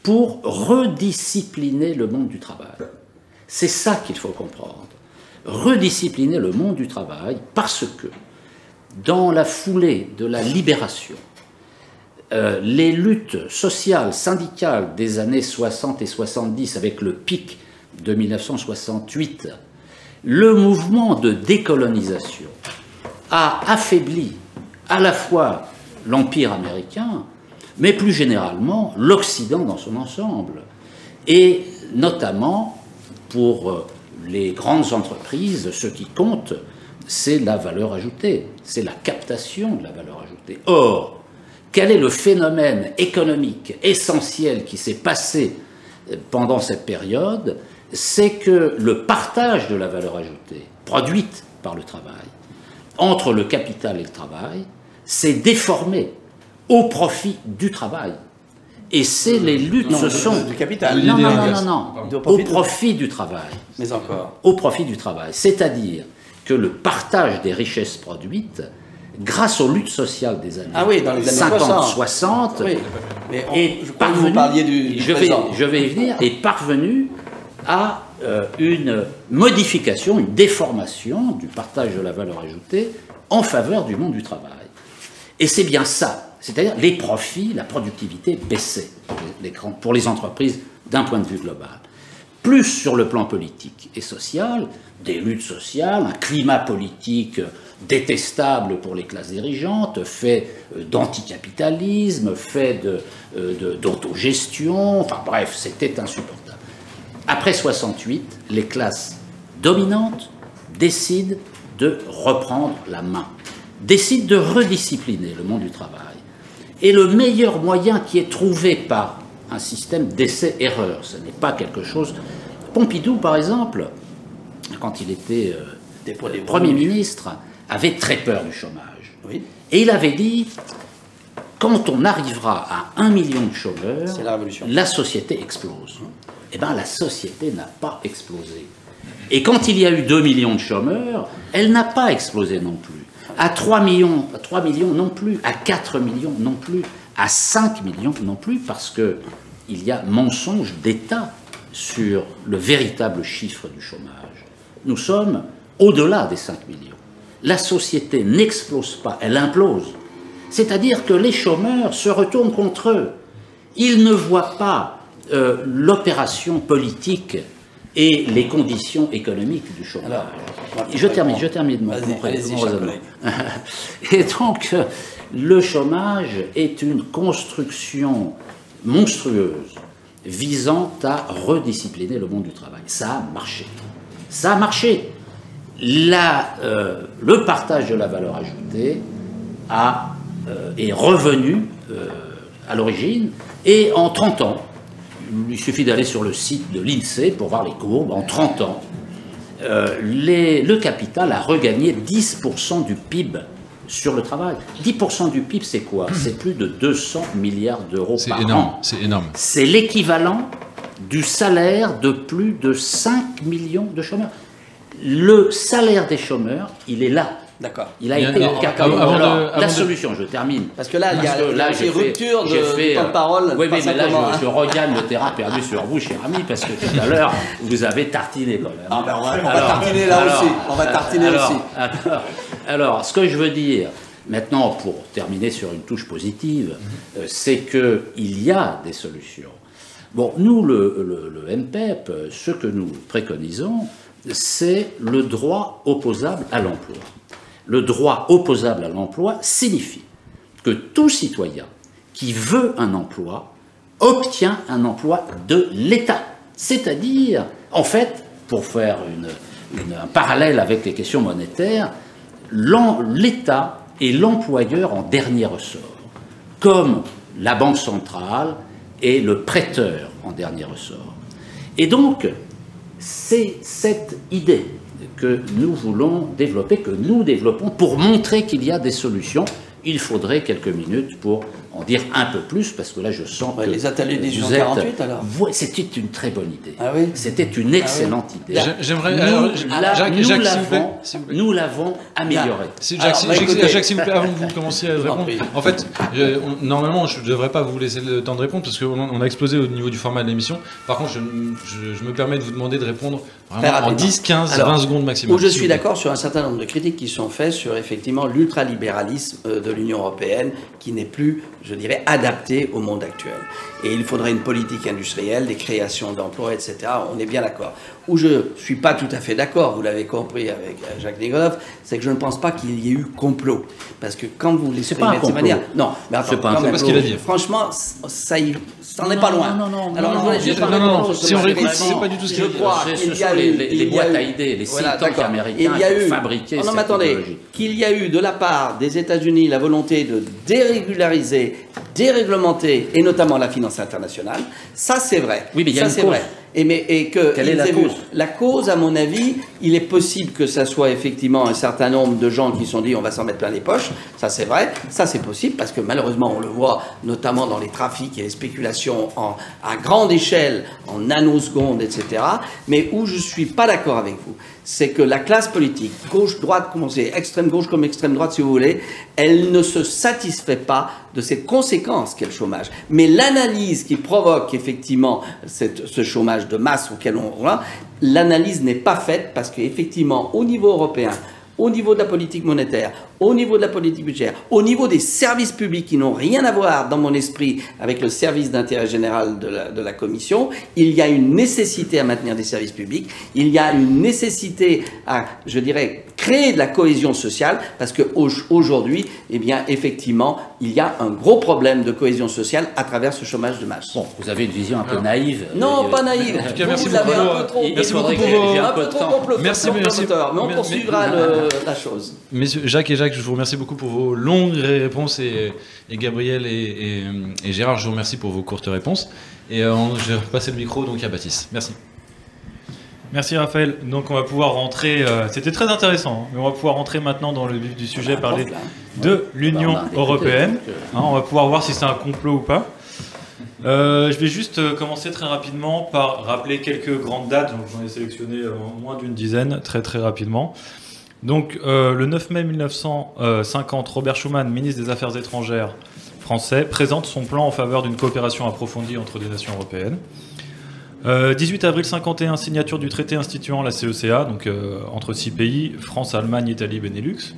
pour rediscipliner le monde du travail. C'est ça qu'il faut comprendre. Rediscipliner le monde du travail parce que, dans la foulée de la libération, les luttes sociales, syndicales des années 60 et 70, avec le pic de 1968, le mouvement de décolonisation a affaibli à la fois l'Empire américain, mais plus généralement l'Occident dans son ensemble. Et notamment, pour les grandes entreprises, ce qui compte, c'est la valeur ajoutée, c'est la captation de la valeur ajoutée. Or, quel est le phénomène économique essentiel qui s'est passé pendant cette période? C'est que le partage de la valeur ajoutée, produite par le travail, entre le capital et le travail, s'est déformé au profit du travail. Et c'est les luttes se sont... Du capital. Non. Au profit du travail. Mais encore. Au profit du travail. C'est-à-dire que le partage des richesses produites, grâce aux luttes sociales des années, dans les années 50-60, oui. Mais est parvenu, vous parliez du je vais y venir, est parvenu à une modification, une déformation du partage de la valeur ajoutée en faveur du monde du travail. Et c'est bien ça, c'est-à-dire les profits, la productivité baissait pour les entreprises d'un point de vue global. Plus sur le plan politique et social, des luttes sociales, un climat politique détestable pour les classes dirigeantes, fait d'anticapitalisme, fait d'autogestion, enfin bref, c'était insupportable. Après 68, les classes dominantes décident de reprendre la main, décident de rediscipliner le monde du travail. Et le meilleur moyen qui est trouvé par un système d'essai-erreur, ce n'est pas quelque chose... Pompidou, par exemple, quand il était Premier ministre, avait très peur du chômage. Oui. Et il avait dit, quand on arrivera à 1 million de chômeurs, la société explose. Eh bien, la société n'a pas explosé. Et quand il y a eu 2 millions de chômeurs, elle n'a pas explosé non plus. À 3 millions non plus, à 4 millions non plus, à 5 millions non plus, parce qu'il y a mensonge d'État sur le véritable chiffre du chômage. Nous sommes au-delà des 5 millions. La société n'explose pas, elle implose. C'est-à-dire que les chômeurs se retournent contre eux. Ils ne voient pas l'opération politique et les conditions économiques du chômage. Alors, je termine mon raisonnement. Et donc, le chômage est une construction monstrueuse visant à rediscipliner le monde du travail. Ça a marché. Ça a marché. Le partage de la valeur ajoutée est revenu à l'origine, et en 30 ans, il suffit d'aller sur le site de l'INSEE pour voir les courbes, en 30 ans, le capital a regagné 10% du PIB sur le travail. 10% du PIB, c'est quoi? C'est plus de 200 milliards d'euros par an. C'est énorme. C'est l'équivalent du salaire de plus de 5 millions de chômeurs. Le salaire des chômeurs, il est là. D'accord. Il a été la solution, je termine. Parce que là, il y a une rupture de temps de parole. Oui, mais là, je regagne le terrain perdu sur vous, cher ami, parce que tout à l'heure, vous avez tartiné quand même. Ah ben on va tartiner là aussi. On va tartiner aussi. Alors, ce que je veux dire, maintenant, pour terminer sur une touche positive, c'est qu'il y a des solutions. Bon, nous, le MPEP, ce que nous préconisons, c'est le droit opposable à l'emploi. Le droit opposable à l'emploi signifie que tout citoyen qui veut un emploi obtient un emploi de l'État. C'est-à-dire, en fait, pour faire un parallèle avec les questions monétaires, l'État est l'employeur en dernier ressort, comme la Banque centrale est le prêteur en dernier ressort. Et donc, c'est cette idée que nous voulons développer, que nous développons pour montrer qu'il y a des solutions. Il faudrait quelques minutes pour en dire un peu plus, parce que là, je sens que les ateliers des 48, alors. C'était une très bonne idée. Ah oui. C'était une excellente idée. J'aimerais... Nous l'avons amélioré. Jacques, s'il vous plaît, avant que vous commenciez à répondre, en fait, normalement, je ne devrais pas vous laisser le temps de répondre, parce qu'on a explosé au niveau du format de l'émission. Par contre, je me permets de vous demander de répondre vraiment en 10, 15, 20 secondes maximum. Où je suis d'accord sur un certain nombre de critiques qui sont faites sur, effectivement, l'ultralibéralisme de l'Union européenne qui n'est plus, je dirais, adaptée au monde actuel. Et il faudrait une politique industrielle, des créations d'emplois, etc. On est bien d'accord. Où je ne suis pas tout à fait d'accord, vous l'avez compris avec Jacques Niconoff, c'est que je ne pense pas qu'il y ait eu complot. Parce que quand vous l'exprimez de cette manière... Non, mais attends, c'est pas ce qu'il a dit. Franchement, ça n'est pas loin. Alors, je voulais juste parler de si on réécoute, c'est pas du tout ce qu'il a dit. Je crois Ce sont les boîtes à idées, les think tanks américains qui fabriquaient cette idéologie. Qu'il y a eu de la part des États-Unis la volonté de dérégulariser, déréglementer, et notamment la finance internationale, ça c'est vrai. Oui, mais il y a ça, une cause. vrai. Et que quelle est la cause? La cause, à mon avis, il est possible que ça soit effectivement un certain nombre de gens qui se sont dit on va s'en mettre plein les poches. Ça c'est vrai, ça c'est possible parce que malheureusement on le voit notamment dans les trafics et les spéculations à grande échelle, en nanosecondes, etc. Mais où je suis pas d'accord avec vous, c'est que la classe politique, gauche-droite, comme on sait, extrême gauche comme extrême droite si vous voulez, elle ne se satisfait pas de ces conséquences qu'est le chômage. Mais l'analyse qui provoque effectivement ce chômage de masse auquel on voit, l'analyse n'est pas faite parce qu'effectivement, au niveau européen, au niveau de la politique monétaire, au niveau de la politique budgétaire, au niveau des services publics qui n'ont rien à voir, dans mon esprit, avec le service d'intérêt général de la Commission, il y a une nécessité à maintenir des services publics, il y a une nécessité à, je dirais, créer de la cohésion sociale, parce qu'aujourd'hui, eh bien, effectivement, il y a un gros problème de cohésion sociale à travers ce chômage de masse. Bon, vous avez une vision un peu naïve. Non, pas naïve. En tout cas, merci vous avez beaucoup. un peu trop, Merci beaucoup faudrait pour que j'ai vos... un peu de temps. Merci. mais on poursuivra la chose. Messieurs, Jacques et Jacques, je vous remercie beaucoup pour vos longues réponses et Gabriel et Gérard, je vous remercie pour vos courtes réponses. Et je vais passer le micro donc à Baptiste. Merci. Merci Raphaël. Donc on va pouvoir rentrer, c'était très intéressant, hein, mais on va pouvoir rentrer maintenant dans le vif du sujet, parler de l'Union européenne. Hein, on va pouvoir voir si c'est un complot ou pas. Je vais juste commencer très rapidement par rappeler quelques grandes dates. J'en ai sélectionné moins d'une dizaine, très rapidement. Donc le 9 mai 1950, Robert Schuman, ministre des Affaires étrangères français, présente son plan en faveur d'une coopération approfondie entre les nations européennes. 18 avril 51, signature du traité instituant la CECA, donc entre 6 pays, France, Allemagne, Italie, Benelux.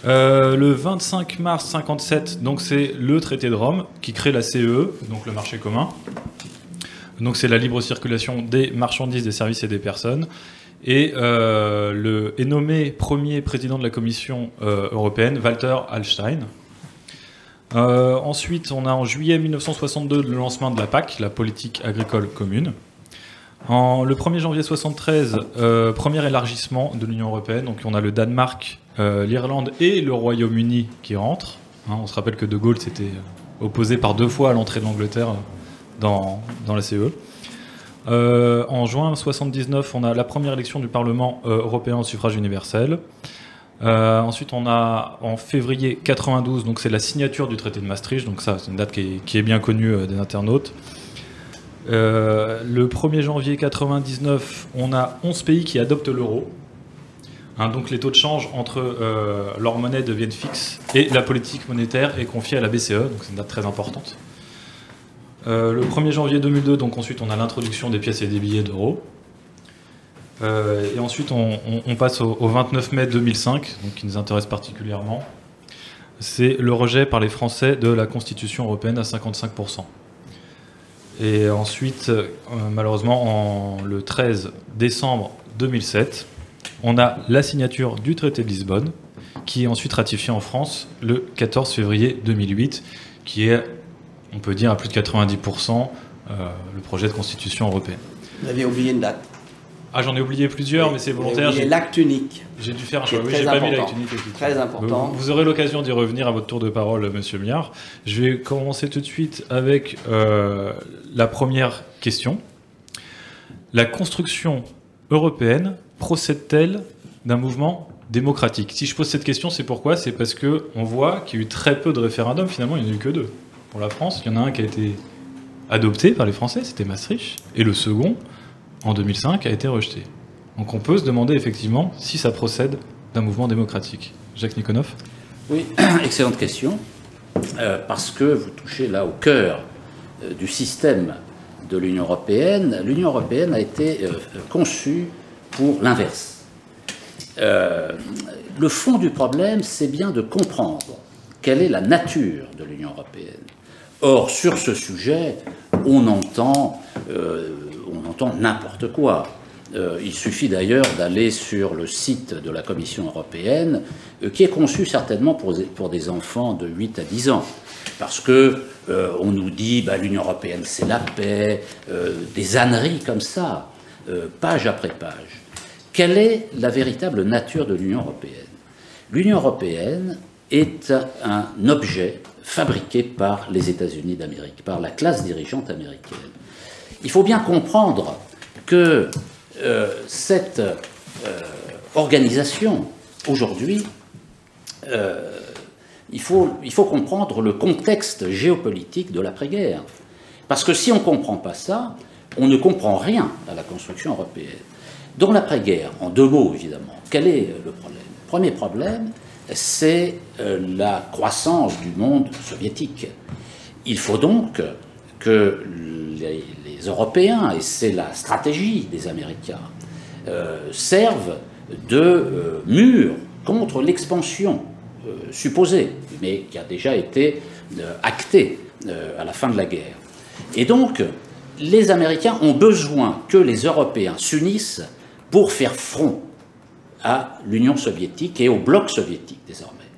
Le 25 mars 57, donc c'est le traité de Rome qui crée la CEE, donc le marché commun. Donc c'est la libre circulation des marchandises, des services et des personnes. Et est nommé premier président de la Commission européenne, Walter Hallstein. Ensuite, on a en juillet 1962 le lancement de la PAC, la politique agricole commune. Le 1er janvier 1973, premier élargissement de l'Union européenne. Donc on a le Danemark, l'Irlande et le Royaume-Uni qui rentrent. Hein, on se rappelle que De Gaulle s'était opposé par 2 fois à l'entrée de l'Angleterre dans la CE. En juin 1979, on a la première élection du Parlement européen au suffrage universel. Ensuite, on a en février 92, donc c'est la signature du traité de Maastricht, donc ça c'est une date qui est bien connue des internautes. Le 1er janvier 99, on a 11 pays qui adoptent l'euro. Hein, donc les taux de change entre leur monnaie deviennent fixes et la politique monétaire est confiée à la BCE, donc c'est une date très importante. Le 1er janvier 2002, donc ensuite on a l'introduction des pièces et des billets d'euros. Et ensuite on passe au 29 mai 2005, donc qui nous intéresse particulièrement. C'est le rejet par les Français de la Constitution européenne à 55%. Et ensuite, malheureusement, le 13 décembre 2007, on a la signature du traité de Lisbonne, qui est ensuite ratifié en France le 14 février 2008, qui est, on peut dire, à plus de 90% le projet de constitution européenne. Vous avez oublié une date. Ah, j'en ai oublié plusieurs, mais c'est volontaire. J'ai l'acte unique. J'ai dû faire un choix. Oui, j'ai pas mis l'acte unique. Très important. Vous aurez l'occasion d'y revenir à votre tour de parole, Monsieur Miard. Je vais commencer tout de suite avec la première question. La construction européenne procède-t-elle d'un mouvement démocratique? Si je pose cette question, c'est pourquoi? C'est parce qu'on voit qu'il y a eu très peu de référendums. Finalement, il n'y en a eu que 2. Pour la France, il y en a un qui a été adopté par les Français, c'était Maastricht, et le second, en 2005, a été rejeté. Donc on peut se demander effectivement si ça procède d'un mouvement démocratique. Jacques Niconoff? Oui, excellente question, parce que vous touchez là au cœur du système de l'Union européenne. L'Union européenne a été conçue pour l'inverse. Le fond du problème, c'est bien de comprendre quelle est la nature de l'Union européenne. Or, sur ce sujet, on entend n'importe quoi. Il suffit d'ailleurs d'aller sur le site de la Commission européenne, qui est conçu certainement pour des enfants de 8 à 10 ans. Parce que on nous dit l'Union européenne c'est la paix, des âneries comme ça, page après page. Quelle est la véritable nature de l'Union européenne? L'Union européenne est un objet fabriqué par les États-Unis d'Amérique, par la classe dirigeante américaine. Il faut bien comprendre que cette organisation, aujourd'hui, il faut comprendre le contexte géopolitique de l'après-guerre. Parce que si on ne comprend pas ça, on ne comprend rien à la construction européenne. Dans l'après-guerre, en 2 mots évidemment, quel est le problème? Le premier problème, c'est la croissance du monde soviétique. Il faut donc que les Européens, et c'est la stratégie des Américains, servent de mur contre l'expansion supposée, mais qui a déjà été actée à la fin de la guerre. Et donc, les Américains ont besoin que les Européens s'unissent pour faire front à l'Union soviétique et au bloc soviétique désormais.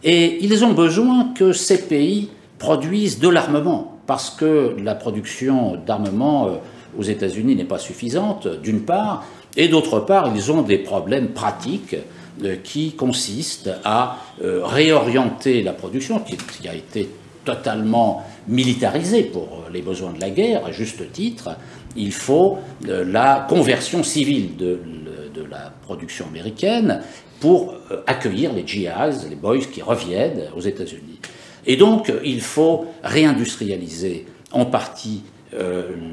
Et ils ont besoin que ces pays produisent de l'armement, parce que la production d'armement aux États-Unis n'est pas suffisante, d'une part, et d'autre part, ils ont des problèmes pratiques qui consistent à réorienter la production, qui a été totalement militarisée pour les besoins de la guerre, à juste titre. Il faut la conversion civile de la production américaine pour accueillir les GIs, les boys qui reviennent aux États-Unis. Et donc, il faut réindustrialiser en partie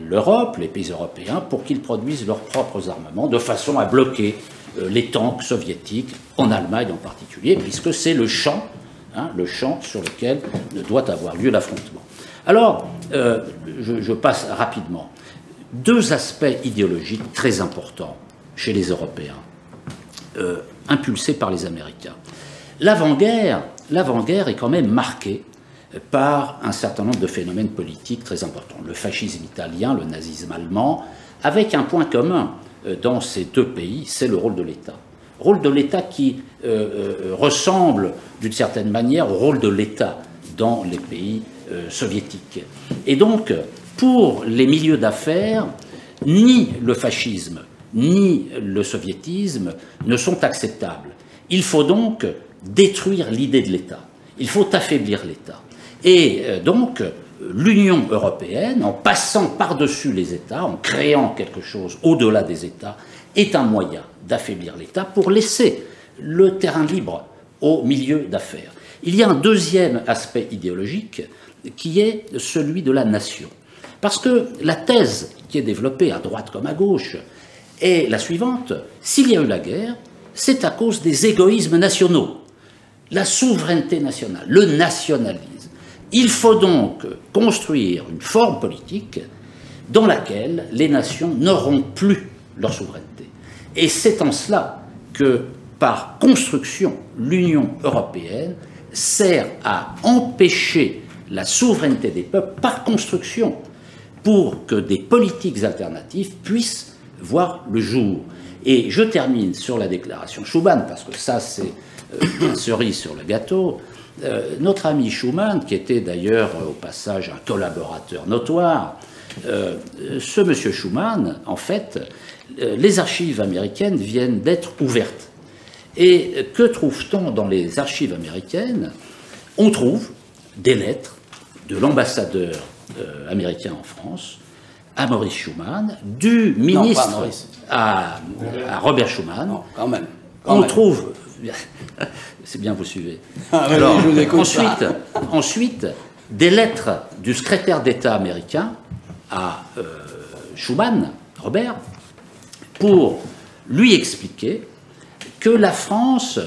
l'Europe, les pays européens, pour qu'ils produisent leurs propres armements, de façon à bloquer les tanks soviétiques, en Allemagne en particulier, puisque c'est le champ sur lequel doit avoir lieu l'affrontement. Alors, je passe rapidement. 2 aspects idéologiques très importants chez les Européens, impulsés par les Américains. L'avant-guerre est quand même marquée par un certain nombre de phénomènes politiques très importants. Le fascisme italien, le nazisme allemand, avec un point commun dans ces 2 pays, c'est le rôle de l'État. Rôle de l'État qui ressemble d'une certaine manière au rôle de l'État dans les pays soviétiques. Et donc, pour les milieux d'affaires, ni le fascisme ni le soviétisme ne sont acceptables. Il faut donc détruire l'idée de l'État. Il faut affaiblir l'État. Et donc, l'Union européenne, en passant par-dessus les États, en créant quelque chose au-delà des États, est un moyen d'affaiblir l'État pour laisser le terrain libre au milieu d'affaires. Il y a un deuxième aspect idéologique qui est celui de la nation. Parce que la thèse qui est développée à droite comme à gauche est la suivante: s'il y a eu la guerre, c'est à cause des égoïsmes nationaux, la souveraineté nationale, le nationalisme. Il faut donc construire une forme politique dans laquelle les nations n'auront plus leur souveraineté. Et c'est en cela que, par construction, l'Union européenne sert à empêcher la souveraineté des peuples par construction, pour que des politiques alternatives puissent voir le jour. Et je termine sur la déclaration Schuman, parce que ça, c'est une cerise sur le gâteau. Notre ami Schuman, qui était d'ailleurs au passage un collaborateur notoire, ce monsieur Schuman, en fait, les archives américaines viennent d'être ouvertes. Et que trouve-t-on dans les archives américaines? On trouve des lettres de l'ambassadeur américain en France à Maurice Schuman, du ministre à Robert Schuman. Non, quand même. On trouve... C'est bien, vous suivez. Alors, je vous écoute. Ensuite, des lettres du secrétaire d'État américain à Schuman, Robert, pour lui expliquer que la France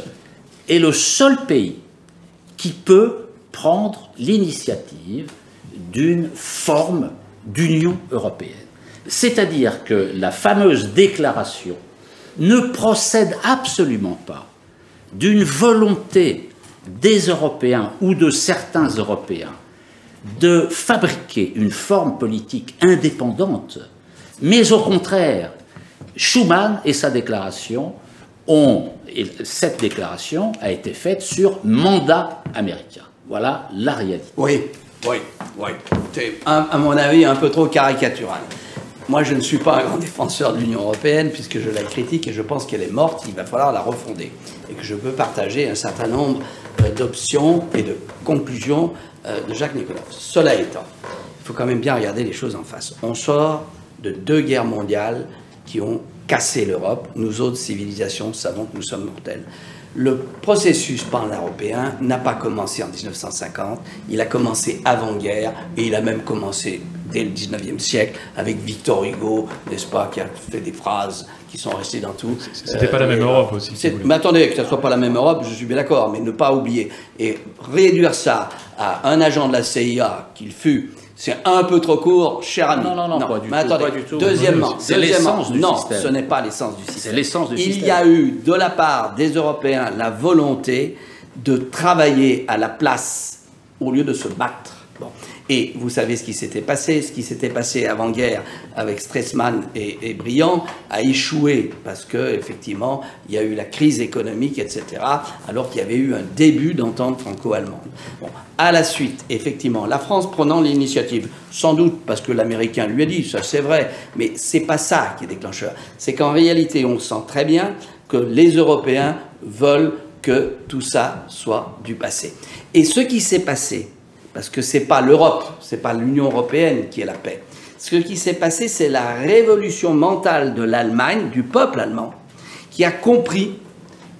est le seul pays qui peut prendre l'initiative d'une forme d'Union européenne. C'est-à-dire que la fameuse déclaration ne procède absolument pas d'une volonté des Européens ou de certains Européens de fabriquer une forme politique indépendante, mais au contraire, Schuman et sa déclaration et cette déclaration a été faite sur mandat américain. Voilà la réalité. Oui. C'est, à mon avis, un peu trop caricatural. Moi, je ne suis pas un grand défenseur de l'Union européenne, puisque je la critique et je pense qu'elle est morte, il va falloir la refonder. Et que je peux partager un certain nombre d'options et de conclusions de Jacques Nicolas. Cela étant, il faut quand même bien regarder les choses en face. On sort de 2 guerres mondiales qui ont cassé l'Europe. Nous autres civilisations savons que nous sommes mortels. Le processus pan-européen n'a pas commencé en 1950, il a commencé avant-guerre et il a même commencé dès le 19e siècle avec Victor Hugo, n'est-ce pas, qui a fait des phrases qui sont restées dans tout. C'était pas la même Europe aussi. Mais attendez, que ce ne soit pas la même Europe, je suis bien d'accord, mais ne pas oublier. Et réduire ça à un agent de la CIA qu'il fut, c'est un peu trop court, cher ami. Non, pas du tout. Attendez, pas du tout. Deuxièmement, c'est l'essence du non, système. Ce n'est pas l'essence du système. C'est l'essence du système. Il y a eu, de la part des Européens, la volonté de travailler à la place au lieu de se battre. Bon. Et vous savez ce qui s'était passé avant-guerre avec Stresemann et Briand a échoué parce que effectivement il y a eu la crise économique, etc. Alors qu'il y avait eu un début d'entente franco-allemande. Bon, à la suite, effectivement, la France prenant l'initiative, sans doute parce que l'Américain lui a dit, ça c'est vrai, mais c'est pas ça qui est déclencheur. C'est qu'en réalité, on sent très bien que les Européens veulent que tout ça soit du passé. Et ce qui s'est passé, parce que ce n'est pas l'Europe, ce n'est pas l'Union européenne qui est la paix. Ce qui s'est passé, c'est la révolution mentale de l'Allemagne, du peuple allemand, qui a compris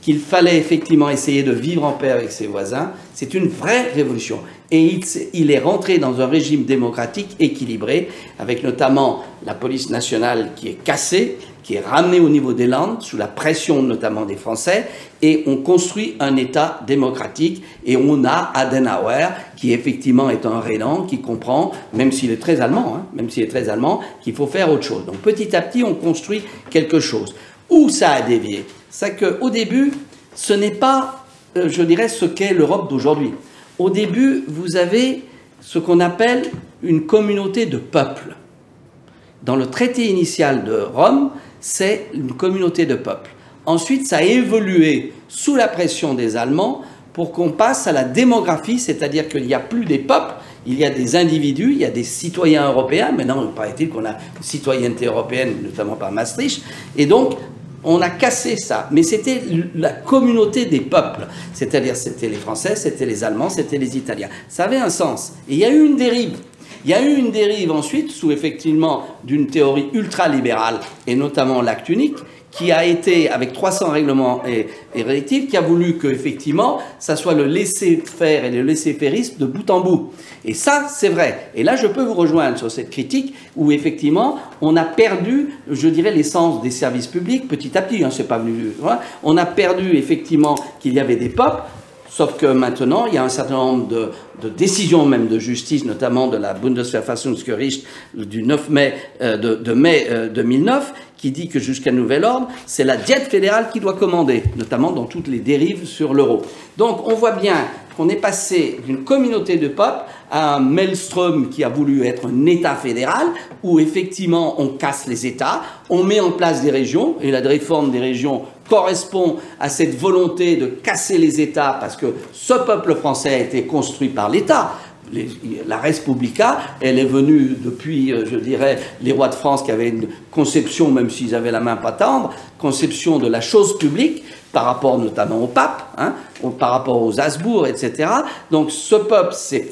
qu'il fallait effectivement essayer de vivre en paix avec ses voisins. C'est une vraie révolution. Et il est rentré dans un régime démocratique équilibré, avec notamment la police nationale qui est cassée, qui est ramenée au niveau des Landes, sous la pression notamment des Français, et on construit un État démocratique, et on a Adenauer, qui effectivement est un Rénan, qui comprend, même s'il est très allemand, qu'il faut faire autre chose. Donc petit à petit, on construit quelque chose. Où ça a dévié? C'est qu'au début, ce n'est pas, je dirais, ce qu'est l'Europe d'aujourd'hui. Au début, vous avez ce qu'on appelle une communauté de peuples. Dans le traité initial de Rome, c'est une communauté de peuples. Ensuite, ça a évolué sous la pression des Allemands pour qu'on passe à la démographie, c'est-à-dire qu'il n'y a plus des peuples, il y a des individus, il y a des citoyens européens. Maintenant, il paraît-il qu'on a une citoyenneté européenne, notamment par Maastricht. Et donc, on a cassé ça. Mais c'était la communauté des peuples. C'est-à-dire, c'était les Français, c'était les Allemands, c'était les Italiens. Ça avait un sens. Et il y a eu une dérive. Il y a eu une dérive ensuite, sous effectivement d'une théorie ultralibérale, et notamment l'acte unique, qui a été, avec 300 règlements et directives, qui a voulu que, effectivement, ça soit le laisser-faire et le laisser-fairisme de bout en bout. Et ça, c'est vrai. Et là, je peux vous rejoindre sur cette critique où, effectivement, on a perdu, je dirais, l'essence des services publics, petit à petit, hein, c'est pas venu... Hein, on a perdu, effectivement, qu'il y avait des peuples. Sauf que maintenant, il y a un certain nombre de décisions même de justice, notamment de la Bundesverfassungsgericht du 9 mai, de mai 2009, qui dit que jusqu'à nouvel ordre, c'est la diète fédérale qui doit commander, notamment dans toutes les dérives sur l'euro. Donc on voit bien qu'on est passé d'une communauté de peuples à un maelstrom qui a voulu être un État fédéral, où effectivement on casse les États, on met en place des régions, et la réforme des régions correspond à cette volonté de casser les États, parce que ce peuple français a été construit par l'État. La Respublica, elle est venue depuis, je dirais, les rois de France qui avaient une conception, même s'ils avaient la main pas tendre, conception de la chose publique, par rapport notamment au pape, hein, par rapport aux Habsbourg, etc. Donc ce peuple s'est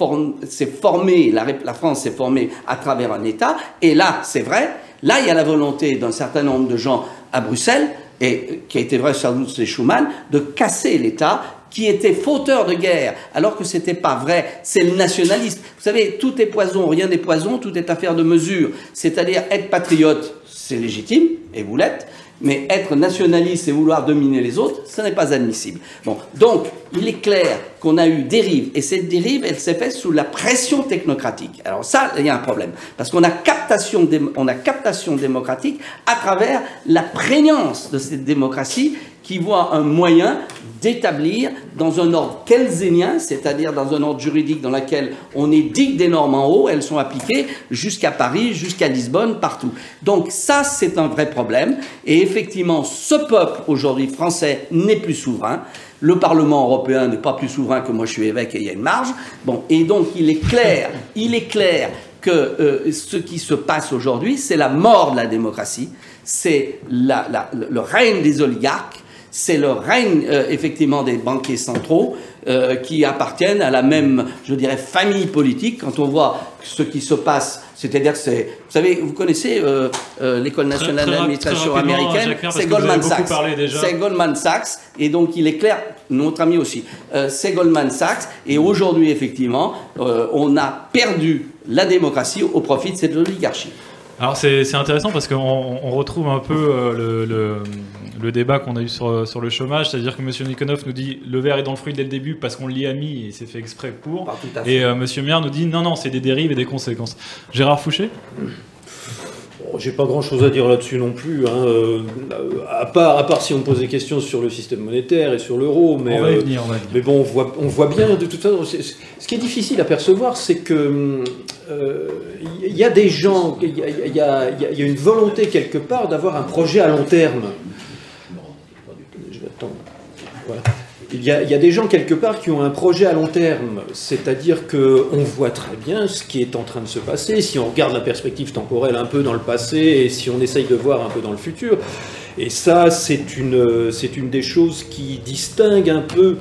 formé, la France s'est formée à travers un État, et là, c'est vrai, là il y a la volonté d'un certain nombre de gens à Bruxelles, et qui a été vrai sans doute chez Schuman, de casser l'État qui était fauteur de guerre, alors que ce n'était pas vrai, c'est le nationalisme. Vous savez, tout est poison, rien n'est poison, tout est affaire de mesure. C'est-à-dire, être patriote, c'est légitime, et vous l'êtes, mais être nationaliste et vouloir dominer les autres, ce n'est pas admissible. Bon, donc, il est clair qu'on a eu dérive, et cette dérive, elle s'est faite sous la pression technocratique. Alors ça, il y a un problème, parce qu'on a captation démocratique à travers la prégnance de cette démocratie qui voit un moyen d'établir dans un ordre kelsénien, c'est-à-dire dans un ordre juridique dans lequel on édicte des normes en haut, elles sont appliquées jusqu'à Paris, jusqu'à Lisbonne, partout. Donc ça, c'est un vrai problème. Et effectivement, ce peuple aujourd'hui français n'est plus souverain. Le Parlement européen n'est pas plus souverain que moi je suis évêque et il y a une marge. Bon, et donc il est clair que ce qui se passe aujourd'hui, c'est la mort de la démocratie, c'est le règne des oligarques, c'est le règne effectivement des banquiers centraux qui appartiennent à la même, je dirais, famille politique. Quand on voit ce qui se passe, c'est-à-dire c'est, vous savez, vous connaissez l'école nationale d'administration américaine, c'est Goldman Sachs. C'est Goldman Sachs, et donc il est clair, notre ami aussi, c'est Goldman Sachs, et aujourd'hui effectivement, on a perdu la démocratie au profit de cette oligarchie. Alors c'est intéressant parce qu'on retrouve un peu le débat qu'on a eu sur le chômage, c'est-à-dire que M. Nikonov nous dit le verre est dans le fruit dès le début parce qu'on l'y a mis et c'est fait exprès pour, et M. Mière nous dit non, c'est des dérives et des conséquences. Gérard Fouché ? J'ai pas grand-chose à dire là-dessus non plus, hein. À part si on me pose des questions sur le système monétaire et sur l'euro, mais, on va y venir. Mais bon, on voit bien de toute façon. Ce qui est difficile à percevoir, c'est que il y a des gens, il y a une volonté quelque part d'avoir un projet à long terme. Je vais attendre. Voilà. Il y a des gens quelque part qui ont un projet à long terme, c'est-à-dire qu'on voit très bien ce qui est en train de se passer, si on regarde la perspective temporelle un peu dans le passé et si on essaye de voir un peu dans le futur. Et ça, c'est une des choses qui distingue un peu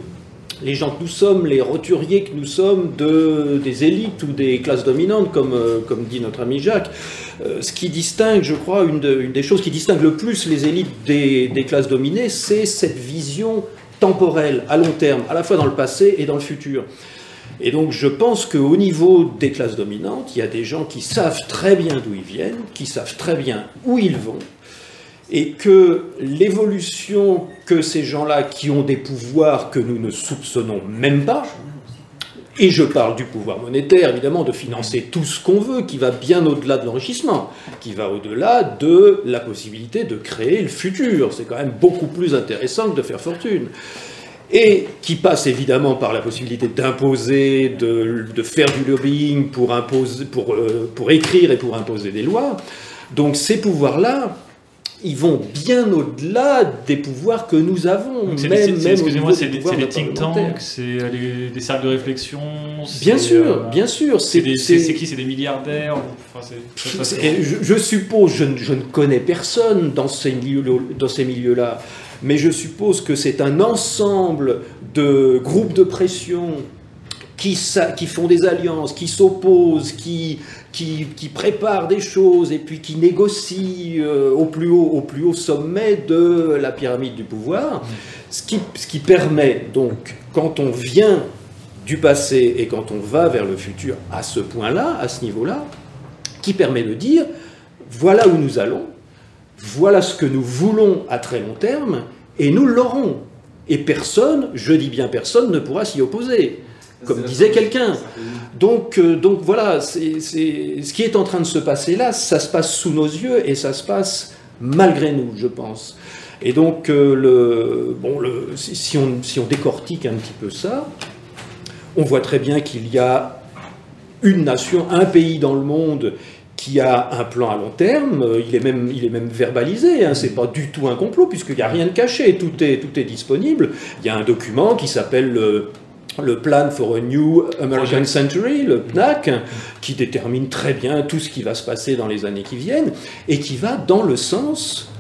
les gens que nous sommes, les roturiers que nous sommes, des élites ou des classes dominantes, comme dit notre ami Jacques. Ce qui distingue, je crois, une des choses qui distingue le plus les élites des classes dominées, c'est cette vision temporelle, à long terme, à la fois dans le passé et dans le futur. Et donc je pense qu'au niveau des classes dominantes, il y a des gens qui savent très bien d'où ils viennent, qui savent très bien où ils vont, et que l'évolution que ces gens-là, qui ont des pouvoirs que nous ne soupçonnons même pas, et je parle du pouvoir monétaire, évidemment, de financer tout ce qu'on veut, qui va bien au-delà de l'enrichissement, qui va au-delà de la possibilité de créer le futur. C'est quand même beaucoup plus intéressant que de faire fortune. Et qui passe évidemment par la possibilité d'imposer, de faire du lobbying pour écrire et pour imposer des lois. Donc ces pouvoirs-là, ils vont bien au-delà des pouvoirs que nous avons. Excusez-moi, c'est les think tanks, c'est des cercles de réflexion. Bien sûr. C'est qui? C'est des milliardaires? Je suppose, je ne connais personne dans ces milieux-là, mais je suppose que c'est un ensemble de groupes de pression qui font des alliances, qui s'opposent, qui préparent des choses et puis qui négocient au plus haut sommet de la pyramide du pouvoir, ce qui permet donc, quand on vient du passé et quand on va vers le futur à ce point-là, à ce niveau-là, qui permet de dire voilà où nous allons, voilà ce que nous voulons à très long terme et nous l'aurons. Et personne, je dis bien personne, ne pourra s'y opposer. Comme disait quelqu'un. Donc voilà, ce qui est en train de se passer là, ça se passe sous nos yeux et ça se passe malgré nous, je pense. Et donc, si on décortique un petit peu ça, on voit très bien qu'il y a une nation, un pays dans le monde qui a un plan à long terme, il est même verbalisé, hein, c'est pas du tout un complot, puisqu'il n'y a rien de caché, tout est disponible. Il y a un document qui s'appelle le Plan for a New American Century, le PNAC, qui détermine très bien tout ce qui va se passer dans les années qui viennent, et qui va dans le sens,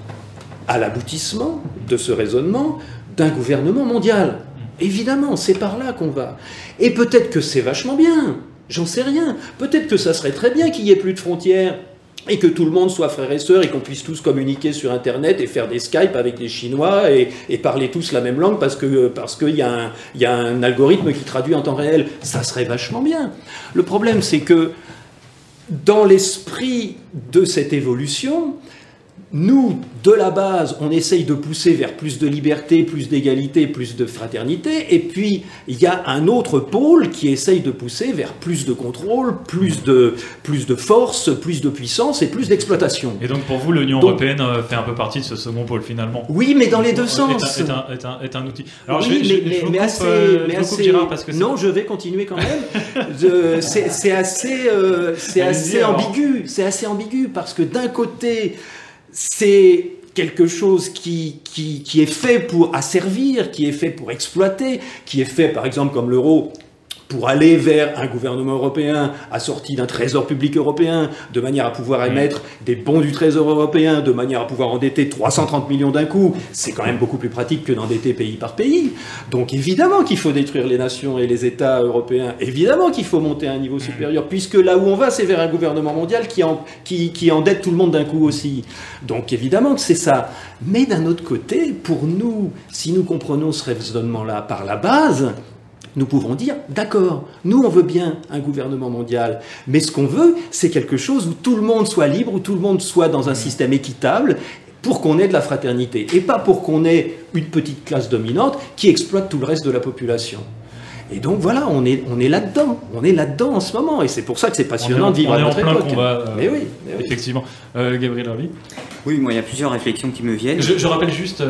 à l'aboutissement de ce raisonnement, d'un gouvernement mondial. Évidemment, c'est par là qu'on va. Et peut-être que c'est vachement bien, j'en sais rien. Peut-être que ça serait très bien qu'il n'y ait plus de frontières, et que tout le monde soit frères et sœurs, et qu'on puisse tous communiquer sur Internet et faire des Skype avec les Chinois et parler tous la même langue parce qu'il y a un algorithme qui traduit en temps réel. Ça serait vachement bien. Le problème, c'est que dans l'esprit de cette évolution, nous, de la base, on essaye de pousser vers plus de liberté, plus d'égalité, plus de fraternité, et puis il y a un autre pôle qui essaye de pousser vers plus de contrôle, plus de force, plus de puissance et plus d'exploitation. Et donc pour vous, l'Union européenne fait un peu partie de ce second pôle finalement? Oui, mais dans les deux sens. Est un outil. Alors oui, je vous coupe Gérard parce que non, je vais continuer quand même. C'est assez ambigu. C'est assez ambigu parce que d'un côté, c'est quelque chose qui est fait pour asservir, qui est fait pour exploiter, qui est fait par exemple comme l'euro pour aller vers un gouvernement européen assorti d'un trésor public européen, de manière à pouvoir émettre des bons du trésor européen, de manière à pouvoir endetter 330 millions d'un coup. C'est quand même beaucoup plus pratique que d'endetter pays par pays. Donc évidemment qu'il faut détruire les nations et les États européens, évidemment qu'il faut monter à un niveau supérieur, puisque là où on va, c'est vers un gouvernement mondial qui endette tout le monde d'un coup aussi. Donc évidemment que c'est ça. Mais d'un autre côté, pour nous, si nous comprenons ce raisonnement-là par la base, nous pouvons dire, d'accord, nous on veut bien un gouvernement mondial, mais ce qu'on veut, c'est quelque chose où tout le monde soit libre, où tout le monde soit dans un système équitable, pour qu'on ait de la fraternité, et pas pour qu'on ait une petite classe dominante qui exploite tout le reste de la population. Et donc voilà, on est là-dedans, en ce moment, et c'est pour ça que c'est passionnant de vivre à notre époque. Combat, mais oui. Effectivement. Gabriel Harvey. Oui, moi il y a plusieurs réflexions qui me viennent. Je rappelle juste,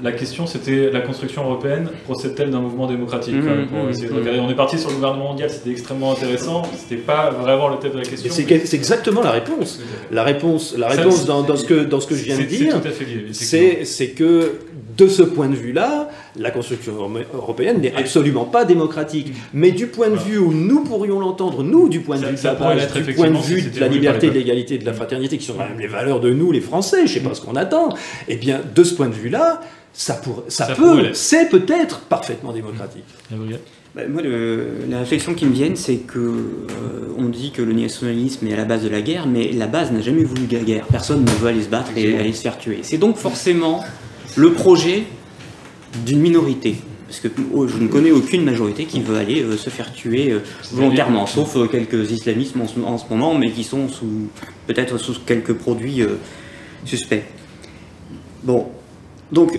la question c'était la construction européenne procède-t-elle d'un mouvement démocratique pour essayer de regarder. On est parti sur le gouvernement mondial, c'était extrêmement intéressant, c'était pas vraiment le thème de la question. C'est exactement la réponse. La réponse dans ce que je viens de dire, c'est tout à fait lié, c'est que de ce point de vue-là, la construction européenne n'est absolument pas démocratique. Mais du point de vue où nous pourrions l'entendre, nous, du point de vue de la base, du point de vue de la liberté, de l'égalité, de la fraternité, qui sont quand même les valeurs de nous, les Français, je sais pas ce qu'on attend, eh bien, de ce point de vue-là, c'est peut-être parfaitement démocratique. Moi, la réflexion qui me vient, c'est que on dit que le nationalisme est à la base de la guerre, mais la base n'a jamais voulu de guerre. Personne ne veut aller se battre et aller se faire tuer. C'est donc forcément le projet d'une minorité. Parce que je ne connais aucune majorité qui veut aller se faire tuer volontairement, sauf quelques islamistes en ce moment, mais qui sont peut-être sous quelques produits suspects. Bon, donc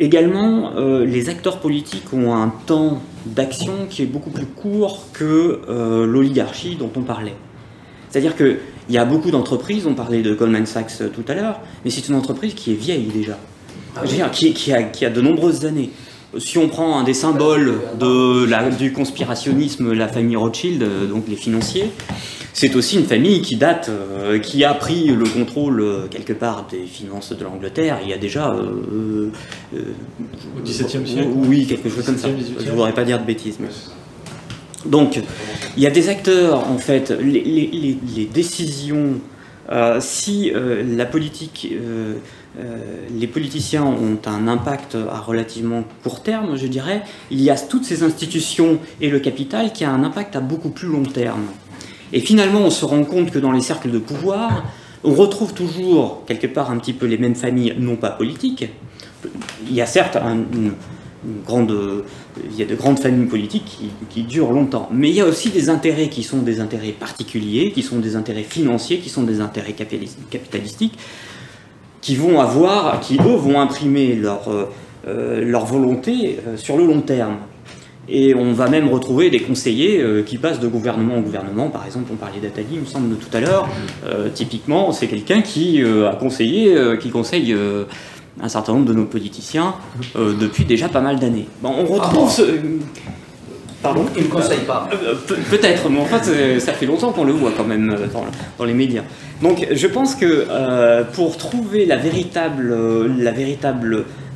également, les acteurs politiques ont un temps d'action qui est beaucoup plus court que l'oligarchie dont on parlait. C'est-à-dire qu'il y a beaucoup d'entreprises, on parlait de Goldman Sachs tout à l'heure, mais c'est une entreprise qui est vieille déjà, qui a de nombreuses années. Si on prend un des symboles du conspirationnisme, la famille Rothschild, donc les financiers, c'est aussi une famille qui date, qui a pris le contrôle quelque part des finances de l'Angleterre il y a déjà... au XVIIe siècle. Oui, quelque chose comme ça. Je ne voudrais pas dire de bêtises. Mais... Donc, il y a des acteurs, en fait, les décisions, si la politique... les politiciens ont un impact à relativement court terme, je dirais, il y a toutes ces institutions et le capital qui a un impact à beaucoup plus long terme. Et finalement, on se rend compte que dans les cercles de pouvoir, on retrouve toujours quelque part un petit peu les mêmes familles, non pas politiques. Il y a certes il y a de grandes familles politiques qui durent longtemps, mais il y a aussi des intérêts qui sont des intérêts particuliers, qui sont des intérêts financiers, qui sont des intérêts capitalistiques, qui eux vont imprimer leur volonté sur le long terme. Et on va même retrouver des conseillers qui passent de gouvernement en gouvernement. Par exemple, on parlait d'Attali, il me semble, tout à l'heure. Typiquement, c'est quelqu'un qui qui conseille un certain nombre de nos politiciens depuis déjà pas mal d'années. Bon, on retrouve Pardon ? Il ne conseille pas. Peut-être, mais en fait, ça fait longtemps qu'on le voit quand même dans les médias. Donc, je pense que pour trouver la véritable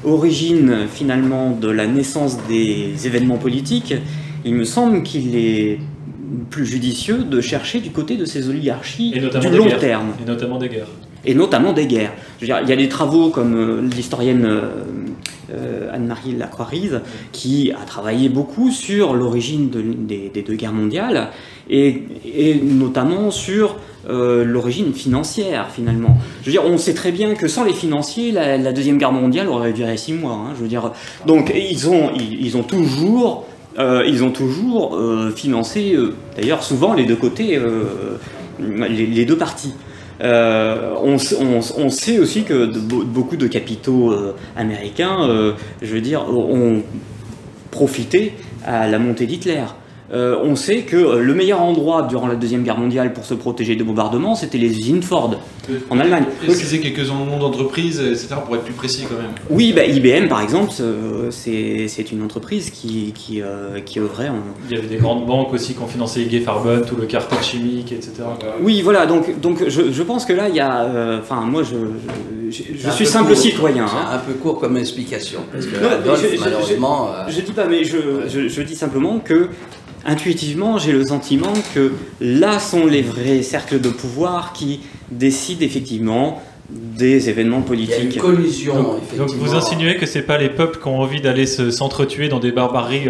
origine, finalement, de la naissance des événements politiques, il me semble qu'il est plus judicieux de chercher du côté de ces oligarchies du long terme. Et notamment des guerres. Et notamment des guerres. Je veux dire, il y a des travaux comme l'historienne Anne-Marie Lacroix-Rize qui a travaillé beaucoup sur l'origine des deux guerres mondiales et notamment sur l'origine financière finalement. Je veux dire, on sait très bien que sans les financiers, la deuxième guerre mondiale aurait duré 6 mois. Hein, je veux dire, donc ils ont toujours financé, d'ailleurs souvent les deux côtés, les deux parties. On sait aussi que beaucoup de capitaux américains, je veux dire, ont profité à la montée d'Hitler. On sait que le meilleur endroit durant la Deuxième Guerre mondiale pour se protéger des bombardements, c'était les usines Ford en Allemagne. Préciser quelques noms d'entreprises, etc., pour être plus précis quand même. Oui, IBM par exemple, c'est une entreprise qui œuvrait en... Il y avait des grandes banques aussi qui ont financé IG Farben, tout le cartel chimique, etc. Oui, voilà, donc je pense que là, il y a... Enfin, moi, je suis simple citoyen. C'est un peu court comme explication, parce que Non, Adolphe, malheureusement... Je dis pas, mais je dis simplement que intuitivement, j'ai le sentiment que là sont les vrais cercles de pouvoir qui décident effectivement des événements il y a une politiques. collision, Donc effectivement. vous insinuez que c'est pas les peuples qui ont envie d'aller s'entretuer dans des barbaries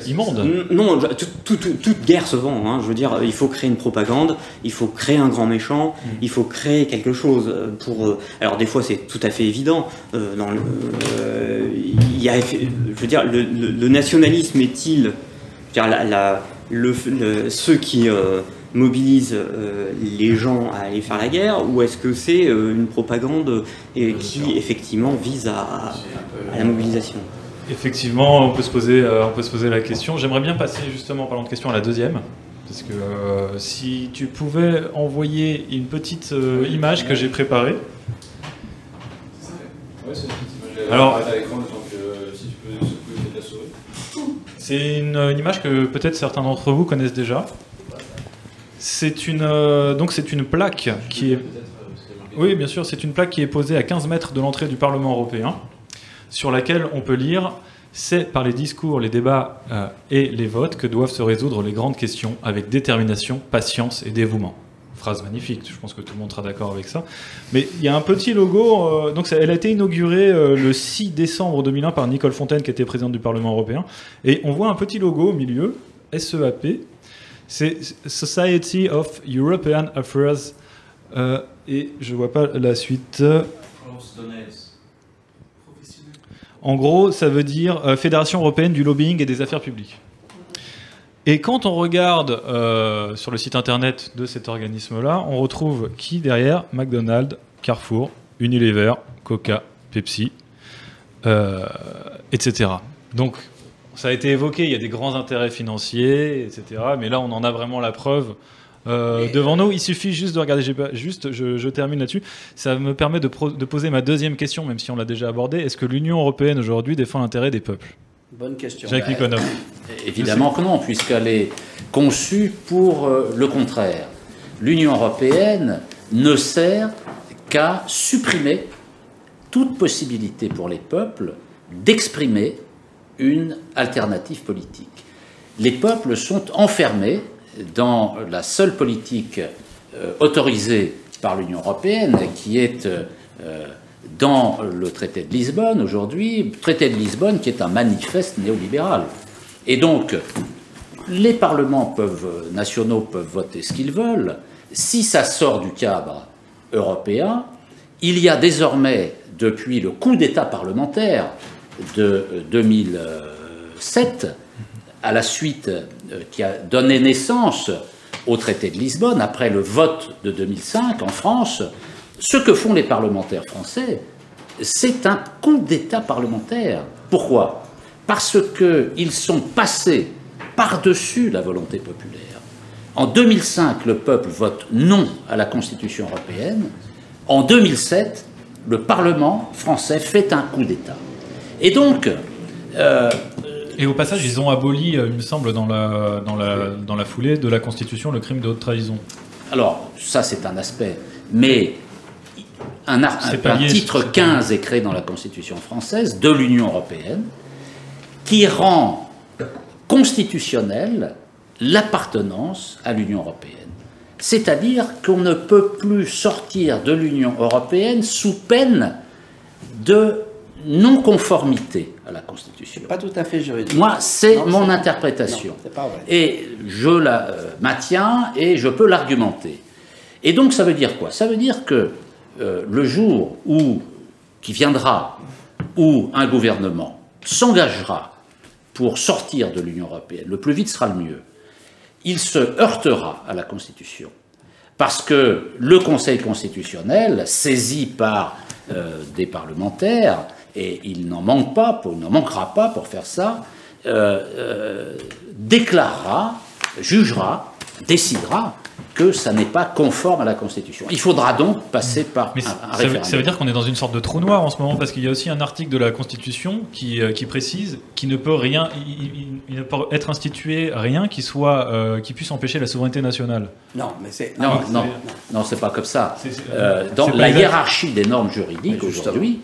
immondes? Non, toute guerre se vend. Hein. Je veux dire, il faut créer une propagande, il faut créer un grand méchant, il faut créer quelque chose pour. Alors des fois, c'est tout à fait évident. Il y a, je veux dire, le nationalisme est-il, je veux dire, ceux qui mobilisent les gens à aller faire la guerre, ou est-ce que c'est une propagande qui effectivement vise à la mobilisation? Effectivement, on peut se poser la question. J'aimerais bien passer justement, en parlant de question, à la deuxième. Parce que si tu pouvais envoyer une petite image que j'ai préparée. Alors, c'est une image que peut-être certains d'entre vous connaissent déjà. C'est une plaque qui est... Oui, bien sûr, c'est une plaque qui est posée à 15 mètres de l'entrée du Parlement européen, sur laquelle on peut lire « C'est par les discours, les débats et les votes que doivent se résoudre les grandes questions avec détermination, patience et dévouement ». Phrase magnifique, je pense que tout le monde sera d'accord avec ça. Mais il y a un petit logo, elle a été inaugurée le 6 décembre 2001 par Nicole Fontaine, qui était présidente du Parlement européen, et on voit un petit logo au milieu, SEAP, c'est Society of European Affairs, et je vois pas la suite. En gros, ça veut dire Fédération européenne du lobbying et des affaires publiques. Et quand on regarde sur le site internet de cet organisme-là, on retrouve qui derrière? McDonald's, Carrefour, Unilever, Coca, Pepsi, etc. Donc, ça a été évoqué, il y a des grands intérêts financiers, etc. Mais là, on en a vraiment la preuve devant nous. Il suffit juste de regarder, je termine là-dessus. Ça me permet de poser ma deuxième question, même si on l'a déjà abordée. Est-ce que l'Union européenne aujourd'hui défend l'intérêt des peuples? Bonne question. Jacques Likonov. Évidemment que non, puisqu'elle est conçue pour le contraire. L'Union européenne ne sert qu'à supprimer toute possibilité pour les peuples d'exprimer une alternative politique. Les peuples sont enfermés dans la seule politique autorisée par l'Union européenne, qui est dans le traité de Lisbonne aujourd'hui, traité de Lisbonne qui est un manifeste néolibéral. Et donc, les parlements nationaux peuvent voter ce qu'ils veulent. Si ça sort du cadre européen, il y a désormais, depuis le coup d'État parlementaire de 2007, à la suite qui a donné naissance au traité de Lisbonne, après le vote de 2005 en France, ce que font les parlementaires français, c'est un coup d'État parlementaire. Pourquoi? Parce qu'ils sont passés par-dessus la volonté populaire. En 2005, le peuple vote non à la Constitution européenne. En 2007, le Parlement français fait un coup d'État. Et donc... Et au passage, ils ont aboli, il me semble, dans la foulée de la Constitution, le crime de haute trahison. Alors, ça, c'est un aspect. Mais un titre 15 est créé dans la Constitution française de l'Union européenne qui rend constitutionnelle l'appartenance à l'Union européenne. C'est-à-dire qu'on ne peut plus sortir de l'Union européenne sous peine de non-conformité à la Constitution. Pas tout à fait juridique. Moi, c'est mon interprétation. C'est pas vrai. Et je la maintiens et je peux l'argumenter. Et donc, ça veut dire quoi? Ça veut dire que le jour qui viendra où un gouvernement s'engagera pour sortir de l'Union européenne, le plus vite sera le mieux, il se heurtera à la Constitution, Parce que le Conseil constitutionnel, saisi par des parlementaires, et il n'en manquera pas pour faire ça, déclarera, jugera, décidera que ça n'est pas conforme à la Constitution. Il faudra donc passer par un référendum. Ça veut dire qu'on est dans une sorte de trou noir en ce moment, parce qu'il y a aussi un article de la Constitution qui précise qu'il ne peut rien, il ne peut être institué rien qui puisse empêcher la souveraineté nationale. Non, mais c'est... Non, c'est pas comme ça. Dans la hiérarchie des normes juridiques aujourd'hui,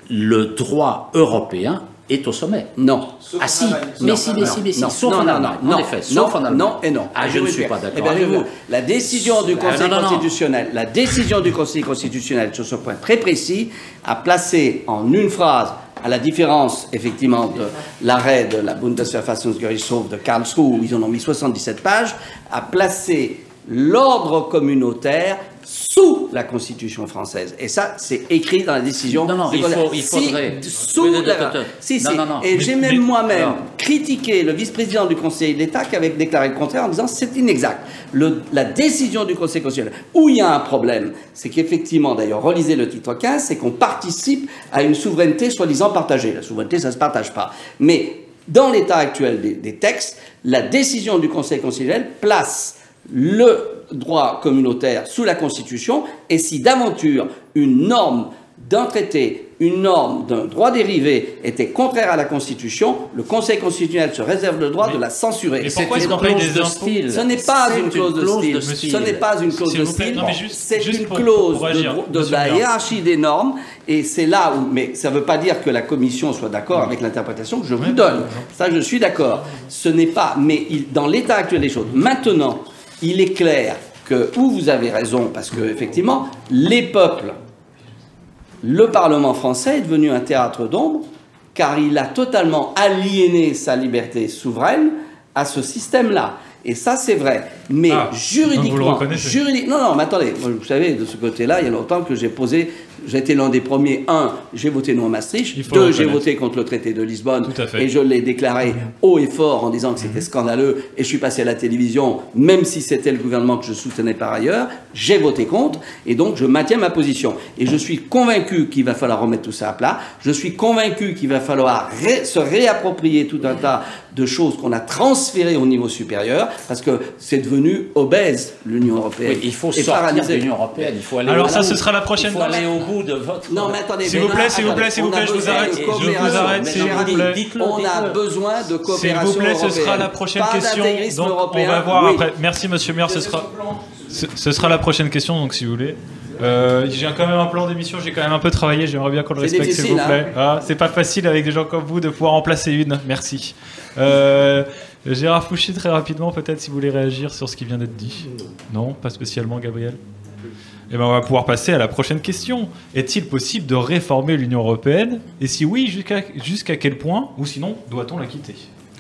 le droit européen est au sommet. Non. Ah si, mais si. Sauf en Allemagne. En effet, sauf en Allemagne. Non et non. Ah, je ne suis pas d'accord avec vous. La décision du Conseil constitutionnel, la décision du Conseil constitutionnel sur ce point très précis, a placé en une phrase, à la différence effectivement de l'arrêt de la Bundesverfassungsgerichtshof de Karlsruhe, où ils en ont mis 77 pages, a placé l'ordre communautaire sous la Constitution française. Et ça, c'est écrit dans la décision. Non, il faudrait... Et j'ai même moi-même critiqué le vice-président du Conseil d'État qui avait déclaré le contraire en disant c'est inexact. La décision du Conseil constitutionnel, où il y a un problème, c'est qu'effectivement, d'ailleurs, relisez le titre 15, c'est qu'on participe à une souveraineté soi-disant partagée. La souveraineté, ça ne se partage pas. Mais dans l'état actuel des textes, la décision du Conseil constitutionnel place le droit communautaire sous la Constitution, et si d'aventure une norme d'un traité, une norme d'un droit dérivé était contraire à la Constitution, le Conseil constitutionnel se réserve le droit de la censurer. Et pourquoi est-ce qu'on paye des impôts ? Ce n'est pas une clause de style. Ce n'est pas une clause de style. C'est une clause de la hiérarchie des normes, et c'est là où... Mais ça ne veut pas dire que la Commission soit d'accord avec l'interprétation que je vous donne. Ça, je suis d'accord. Ce n'est pas... Mais dans l'état actuel des choses, maintenant, il est clair que, où vous avez raison, parce que effectivement, les peuples, le Parlement français est devenu un théâtre d'ombre, car il a totalement aliéné sa liberté souveraine à ce système-là. Et ça, c'est vrai. Mais juridiquement... Non, mais attendez, vous savez, de ce côté-là, il y a longtemps que j'ai été l'un des premiers. 1, j'ai voté non à Maastricht. 2, j'ai voté contre le traité de Lisbonne. Et je l'ai déclaré haut et fort en disant que c'était scandaleux. Et je suis passé à la télévision, même si c'était le gouvernement que je soutenais par ailleurs. J'ai voté contre. Et donc, je maintiens ma position. Et je suis convaincu qu'il va falloir remettre tout ça à plat. Je suis convaincu qu'il va falloir se réapproprier tout un tas de choses qu'on a transférées au niveau supérieur, parce que c'est devenu obèse, l'Union européenne. Oui, il faut sortir de l'Union européenne. Il faut aller Alors ça, ce sera la prochaine... Il faut aller au bout de votre... Non, mais attendez... S'il vous plaît, je vous arrête. S'il vous plaît. On a besoin de coopération européenne. S'il vous plaît, ce sera la prochaine question. Donc, on va voir après. Merci, monsieur Maire. Ce sera la prochaine question, donc si vous voulez. J'ai quand même un plan d'émission, j'ai quand même un peu travaillé, j'aimerais bien qu'on le respecte, s'il vous plaît. C'est pas facile avec des gens comme vous de pouvoir en placer une. Merci. Gérard Fouchy, très rapidement, peut-être, si vous voulez réagir sur ce qui vient d'être dit. Non, pas spécialement, Gabriel. Eh bien, on va pouvoir passer à la prochaine question. Est-il possible de réformer l'Union européenne? Et si oui, jusqu'à quel point? Ou sinon, doit-on la quitter?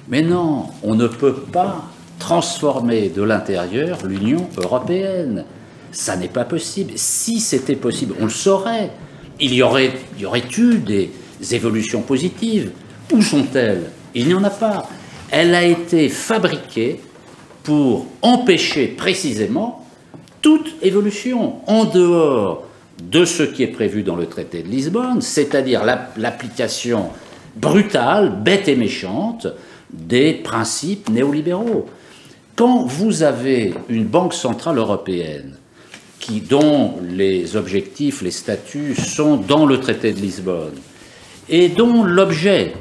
Mais non, on ne peut pas transformer de l'intérieur l'Union européenne. Ça n'est pas possible. Si c'était possible, on le saurait. Il y aurait eu des évolutions positives. Où sont-elles? Il n'y en a pas. Elle a été fabriquée pour empêcher précisément toute évolution en dehors de ce qui est prévu dans le traité de Lisbonne, c'est-à-dire l'application brutale, bête et méchante des principes néolibéraux. Quand vous avez une banque centrale européenne dont les objectifs, les statuts sont dans le traité de Lisbonne et dont l'objet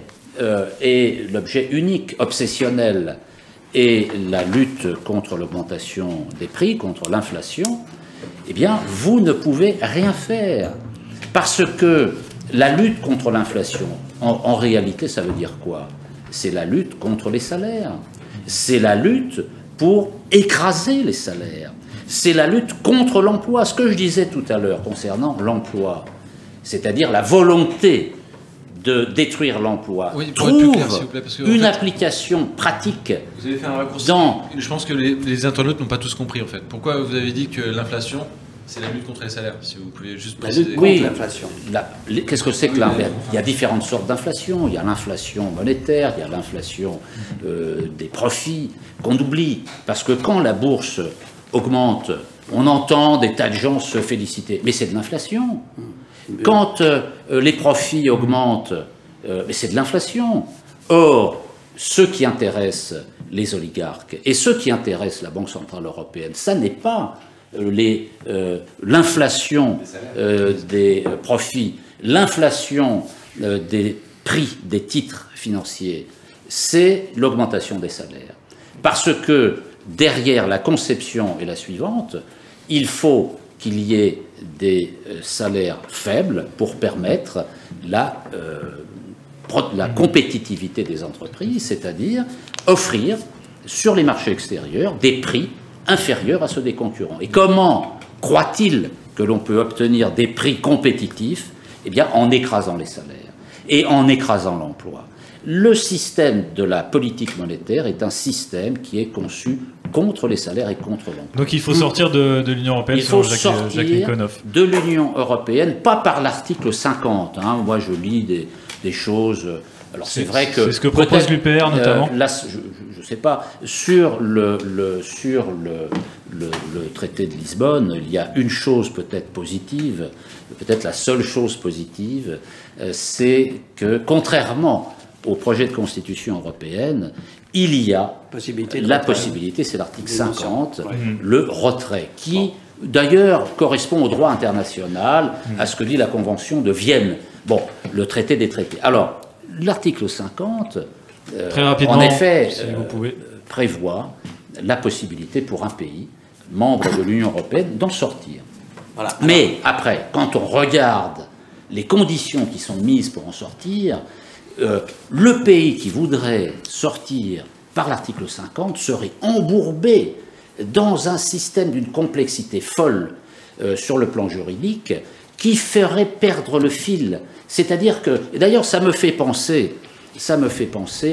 est l'objet unique, obsessionnel, et la lutte contre l'augmentation des prix, contre l'inflation, eh bien, vous ne pouvez rien faire. Parce que la lutte contre l'inflation, en réalité, ça veut dire quoi? C'est la lutte contre les salaires. C'est la lutte pour écraser les salaires. C'est la lutte contre l'emploi. Ce que je disais tout à l'heure concernant l'emploi, c'est-à-dire la volonté de détruire l'emploi, trouve une application pratique. Vous avez fait un raccourci. Je pense que les internautes n'ont pas tous compris, en fait. Pourquoi vous avez dit que l'inflation, c'est la lutte contre les salaires? Si vous pouvez juste préciser. Oui, l'inflation. Qu'est-ce que c'est que l'inflation? Il y a différentes sortes d'inflation. Il y a l'inflation monétaire, il y a l'inflation des profits qu'on oublie. Parce que quand la bourse augmente On entend des tas de gens se féliciter, mais c'est de l'inflation. Quand les profits augmentent, mais c'est de l'inflation. Or, ce qui intéresse les oligarques et ce qui intéresse la Banque Centrale Européenne, ça n'est pas l'inflation des profits, l'inflation des prix des titres financiers, c'est l'augmentation des salaires. Parce que derrière la conception est la suivante, il faut qu'il y ait des salaires faibles pour permettre la compétitivité des entreprises, c'est-à-dire offrir sur les marchés extérieurs des prix inférieurs à ceux des concurrents. Et comment croit-il que l'on peut obtenir des prix compétitifs? Eh bien, en écrasant les salaires et en écrasant l'emploi. Le système de la politique monétaire est un système qui est conçu contre les salaires et contre l'emploi. Donc il faut sortir de l'Union européenne, il faut selon Jacques Nikonov. De l'Union européenne, pas par l'article 50. Moi, je lis des choses. Alors c'est vrai que c'est ce que propose l'UPR notamment. Là, je ne sais pas. Sur le traité de Lisbonne, il y a une chose peut-être positive, peut-être la seule chose positive, c'est que contrairement au projet de constitution européenne, il y a la possibilité, c'est l'article 50, le retrait, qui d'ailleurs correspond au droit international, à ce que dit la Convention de Vienne. Bon, le traité des traités. Alors, l'article 50, très rapidement, en effet, si vous pouvez, prévoit la possibilité pour un pays membre de l'Union européenne d'en sortir. Voilà. Mais après, quand on regarde les conditions qui sont mises pour en sortir, le pays qui voudrait sortir par l'article 50 serait embourbé dans un système d'une complexité folle sur le plan juridique qui ferait perdre le fil. C'est-à-dire que, et d'ailleurs ça me fait penser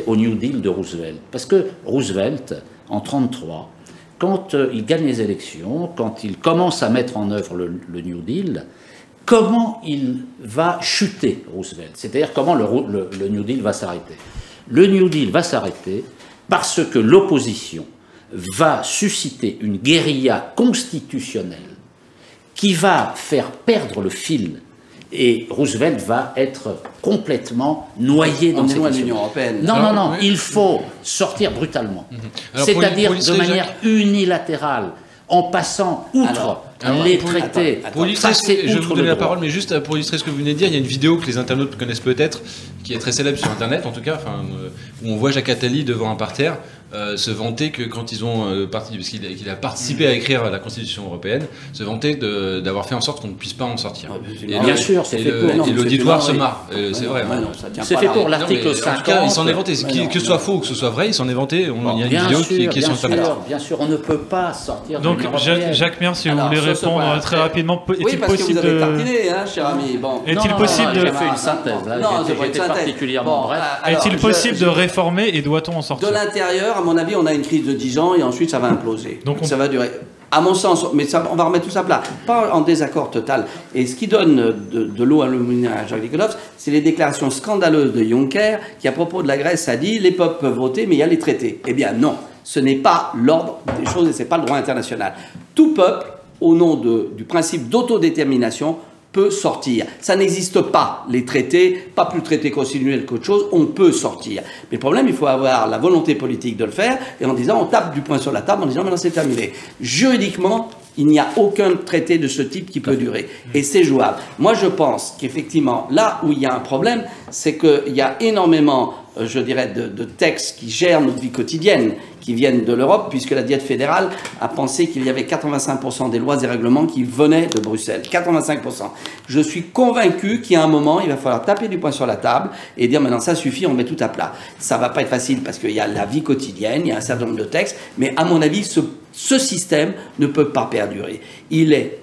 au New Deal de Roosevelt. Parce que Roosevelt, en 1933, quand il gagne les élections, quand il commence à mettre en œuvre le New Deal, comment il va chuter, Roosevelt? C'est-à-dire comment le New Deal va s'arrêter? Le New Deal va s'arrêter parce que l'opposition va susciter une guérilla constitutionnelle qui va faire perdre le fil. Et Roosevelt va être complètement noyé dans cette loin de l'Union européenne. Non, il faut sortir brutalement. C'est-à-dire de manière unilatérale, en passant outre les traités. Pour illustrer, je vais vous donner la parole, mais juste pour illustrer ce que vous venez de dire, il y a une vidéo que les internautes connaissent peut-être, qui est très célèbre sur Internet, en tout cas, où on voit Jacques Attali devant un parterre se vanter que quand ils ont parce qu'il a participé à écrire la Constitution européenne, se vanter d'avoir fait en sorte qu'on ne puisse pas en sortir. Bien sûr, c'est fait pour. Et l'auditoire se marre. C'est vrai. C'est fait pour l'article 50. En tout cas, il s'en est vanté. Que ce soit faux ou que ce soit vrai, il s'en est vanté. Il y a une vidéo qui est sur Internet. Bien sûr, on ne peut pas sortir. Donc, Jacques Mère, si vous voulez répondre très rapidement, est-il possible de... tartiné, cher ami. Est-il possible de... J'ai fait une synthèse, là, j'étais particulièrement bref. Est-il possible de réformer et doit-on en sortir? De l'intérieur, à mon avis, on a une crise de 10 ans et ensuite ça va imploser. Donc ça va durer. À mon sens, mais ça, on va remettre tout ça à plat, pas en désaccord total. Et ce qui donne de l'eau à le moulin à Jacques Nikonov, c'est les déclarations scandaleuses de Juncker, qui à propos de la Grèce a dit les peuples peuvent voter, mais il y a les traités. Eh bien non, ce n'est pas l'ordre des choses et ce n'est pas le droit international. Tout peuple, au nom du principe d'autodétermination, peut sortir. Ça n'existe pas, les traités, pas plus traités constitutionnels qu'autre chose, on peut sortir. Mais le problème, il faut avoir la volonté politique de le faire, et en disant, on tape du poing sur la table, en disant, maintenant c'est terminé. Juridiquement, il n'y a aucun traité de ce type qui peut durer. Et c'est jouable. Moi, je pense qu'effectivement, là où il y a un problème, c'est qu'il y a énormément, je dirais, de textes qui gèrent notre vie quotidienne, qui viennent de l'Europe, puisque la Diète fédérale a pensé qu'il y avait 85% des lois et règlements qui venaient de Bruxelles. 85%. Je suis convaincu qu'il y a un moment, il va falloir taper du poing sur la table et dire maintenant ça suffit, on met tout à plat. Ça va pas être facile parce qu'il y a la vie quotidienne, il y a un certain nombre de textes, mais à mon avis, ce système ne peut pas perdurer. Il est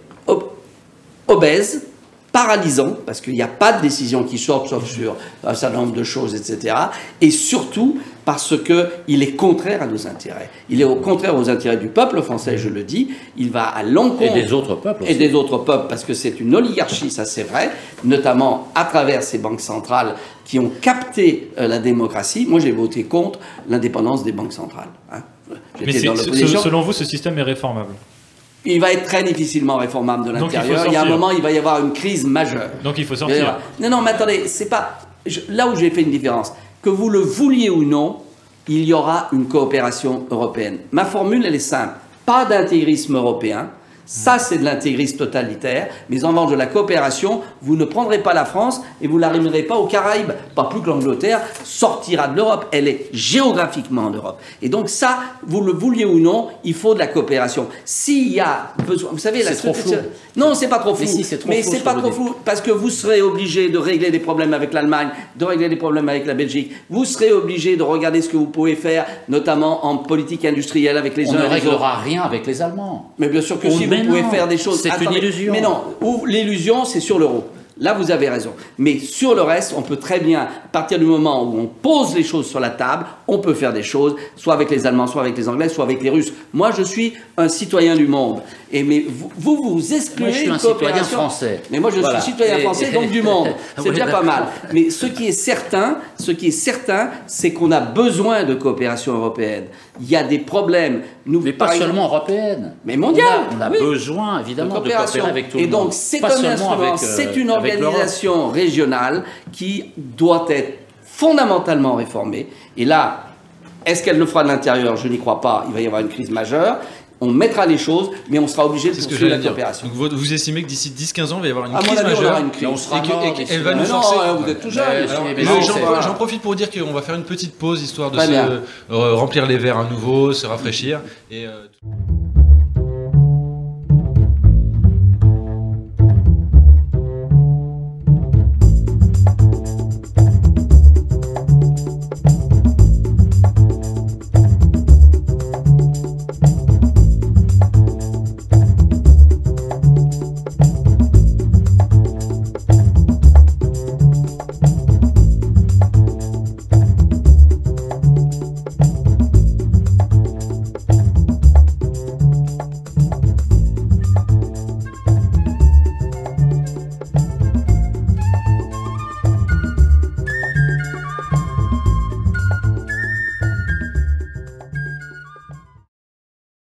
obèse, paralysant, parce qu'il n'y a pas de décision qui sorte sauf sur un certain nombre de choses, etc. Et surtout parce qu'il est contraire à nos intérêts. Il est au contraire aux intérêts du peuple français, je le dis. Il va à l'encontre... Et des autres peuples aussi. Et des autres peuples, parce que c'est une oligarchie, ça c'est vrai, notamment à travers ces banques centrales qui ont capté la démocratie. Moi j'ai voté contre l'indépendance des banques centrales. Mais selon vous, ce système est réformable? Il va être très difficilement réformable de Donc, il faut l'intérieur. Il y a un sortir. moment, il va y avoir une crise majeure. Donc il faut sortir. Non, mais attendez, c'est pas... Là où j'ai fait une différence, que vous le vouliez ou non, il y aura une coopération européenne. Ma formule, elle est simple. Pas d'intégrisme européen. Ça, c'est de l'intégrisme totalitaire. Mais en revanche, de la coopération, vous ne prendrez pas la France et vous ne la ramènerez pas aux Caraïbes. Pas plus que l'Angleterre sortira de l'Europe. Elle est géographiquement en Europe. Et donc ça, vous le vouliez ou non, il faut de la coopération. S'il y a besoin... Vous savez, la C'est trop flou. Non, c'est pas trop flou. Mais si, c'est trop Mais flou, c'est ce pas que vous trop dites. flou parce que vous serez obligé de régler des problèmes avec l'Allemagne, de régler des problèmes avec la Belgique. Vous serez obligé de regarder ce que vous pouvez faire, notamment en politique industrielle avec les On uns ne et les autres. réglera rien avec les Allemands. Mais bien sûr que Oh, si, mais vous pouvez non, faire des choses... c'est une illusion. Mais non, l'illusion, c'est sur l'euro. Là, vous avez raison. Mais sur le reste, on peut très bien, à partir du moment où on pose les choses sur la table, on peut faire des choses, soit avec les Allemands, soit avec les Anglais, soit avec les Russes. Moi, je suis un citoyen du monde. Et mais vous excluez Moi, je suis une un citoyen coopération. français. Mais moi, je Voilà. suis citoyen français, donc du monde. C'est Oui, déjà pas d'accord. mal. Mais ce qui est certain, c'est qu'on a besoin de coopération européenne. Il y a des problèmes. Nous, Mais par pas exemple- seulement européenne. Mais mondiale. On a oui. besoin, évidemment, de coopération. coopérer avec tout le Et monde. donc, c'est Pas un seulement instrument, avec, c'est une avec l'Europe. organisation régionale qui doit être fondamentalement réformée. Et là, est-ce qu'elle le fera de l'intérieur? Je n'y crois pas. Il va y avoir une crise majeure. On mettra les choses, mais on sera obligé de C'est ce que poursuivre j'allais la dire. coopération. Donc vous estimez que d'ici 10-15 ans, il va y avoir une À mon crise avis, on majeure aura une crise. Mais on sera et que- mort et d'ici qu'elle va là. nous Mais non, forcer. vous êtes tout jeune. Mais Alors, mais mais non, j'en profite pour dire qu'on va faire une petite pause histoire de Très se bien. remplir les verres à nouveau, se rafraîchir. Et,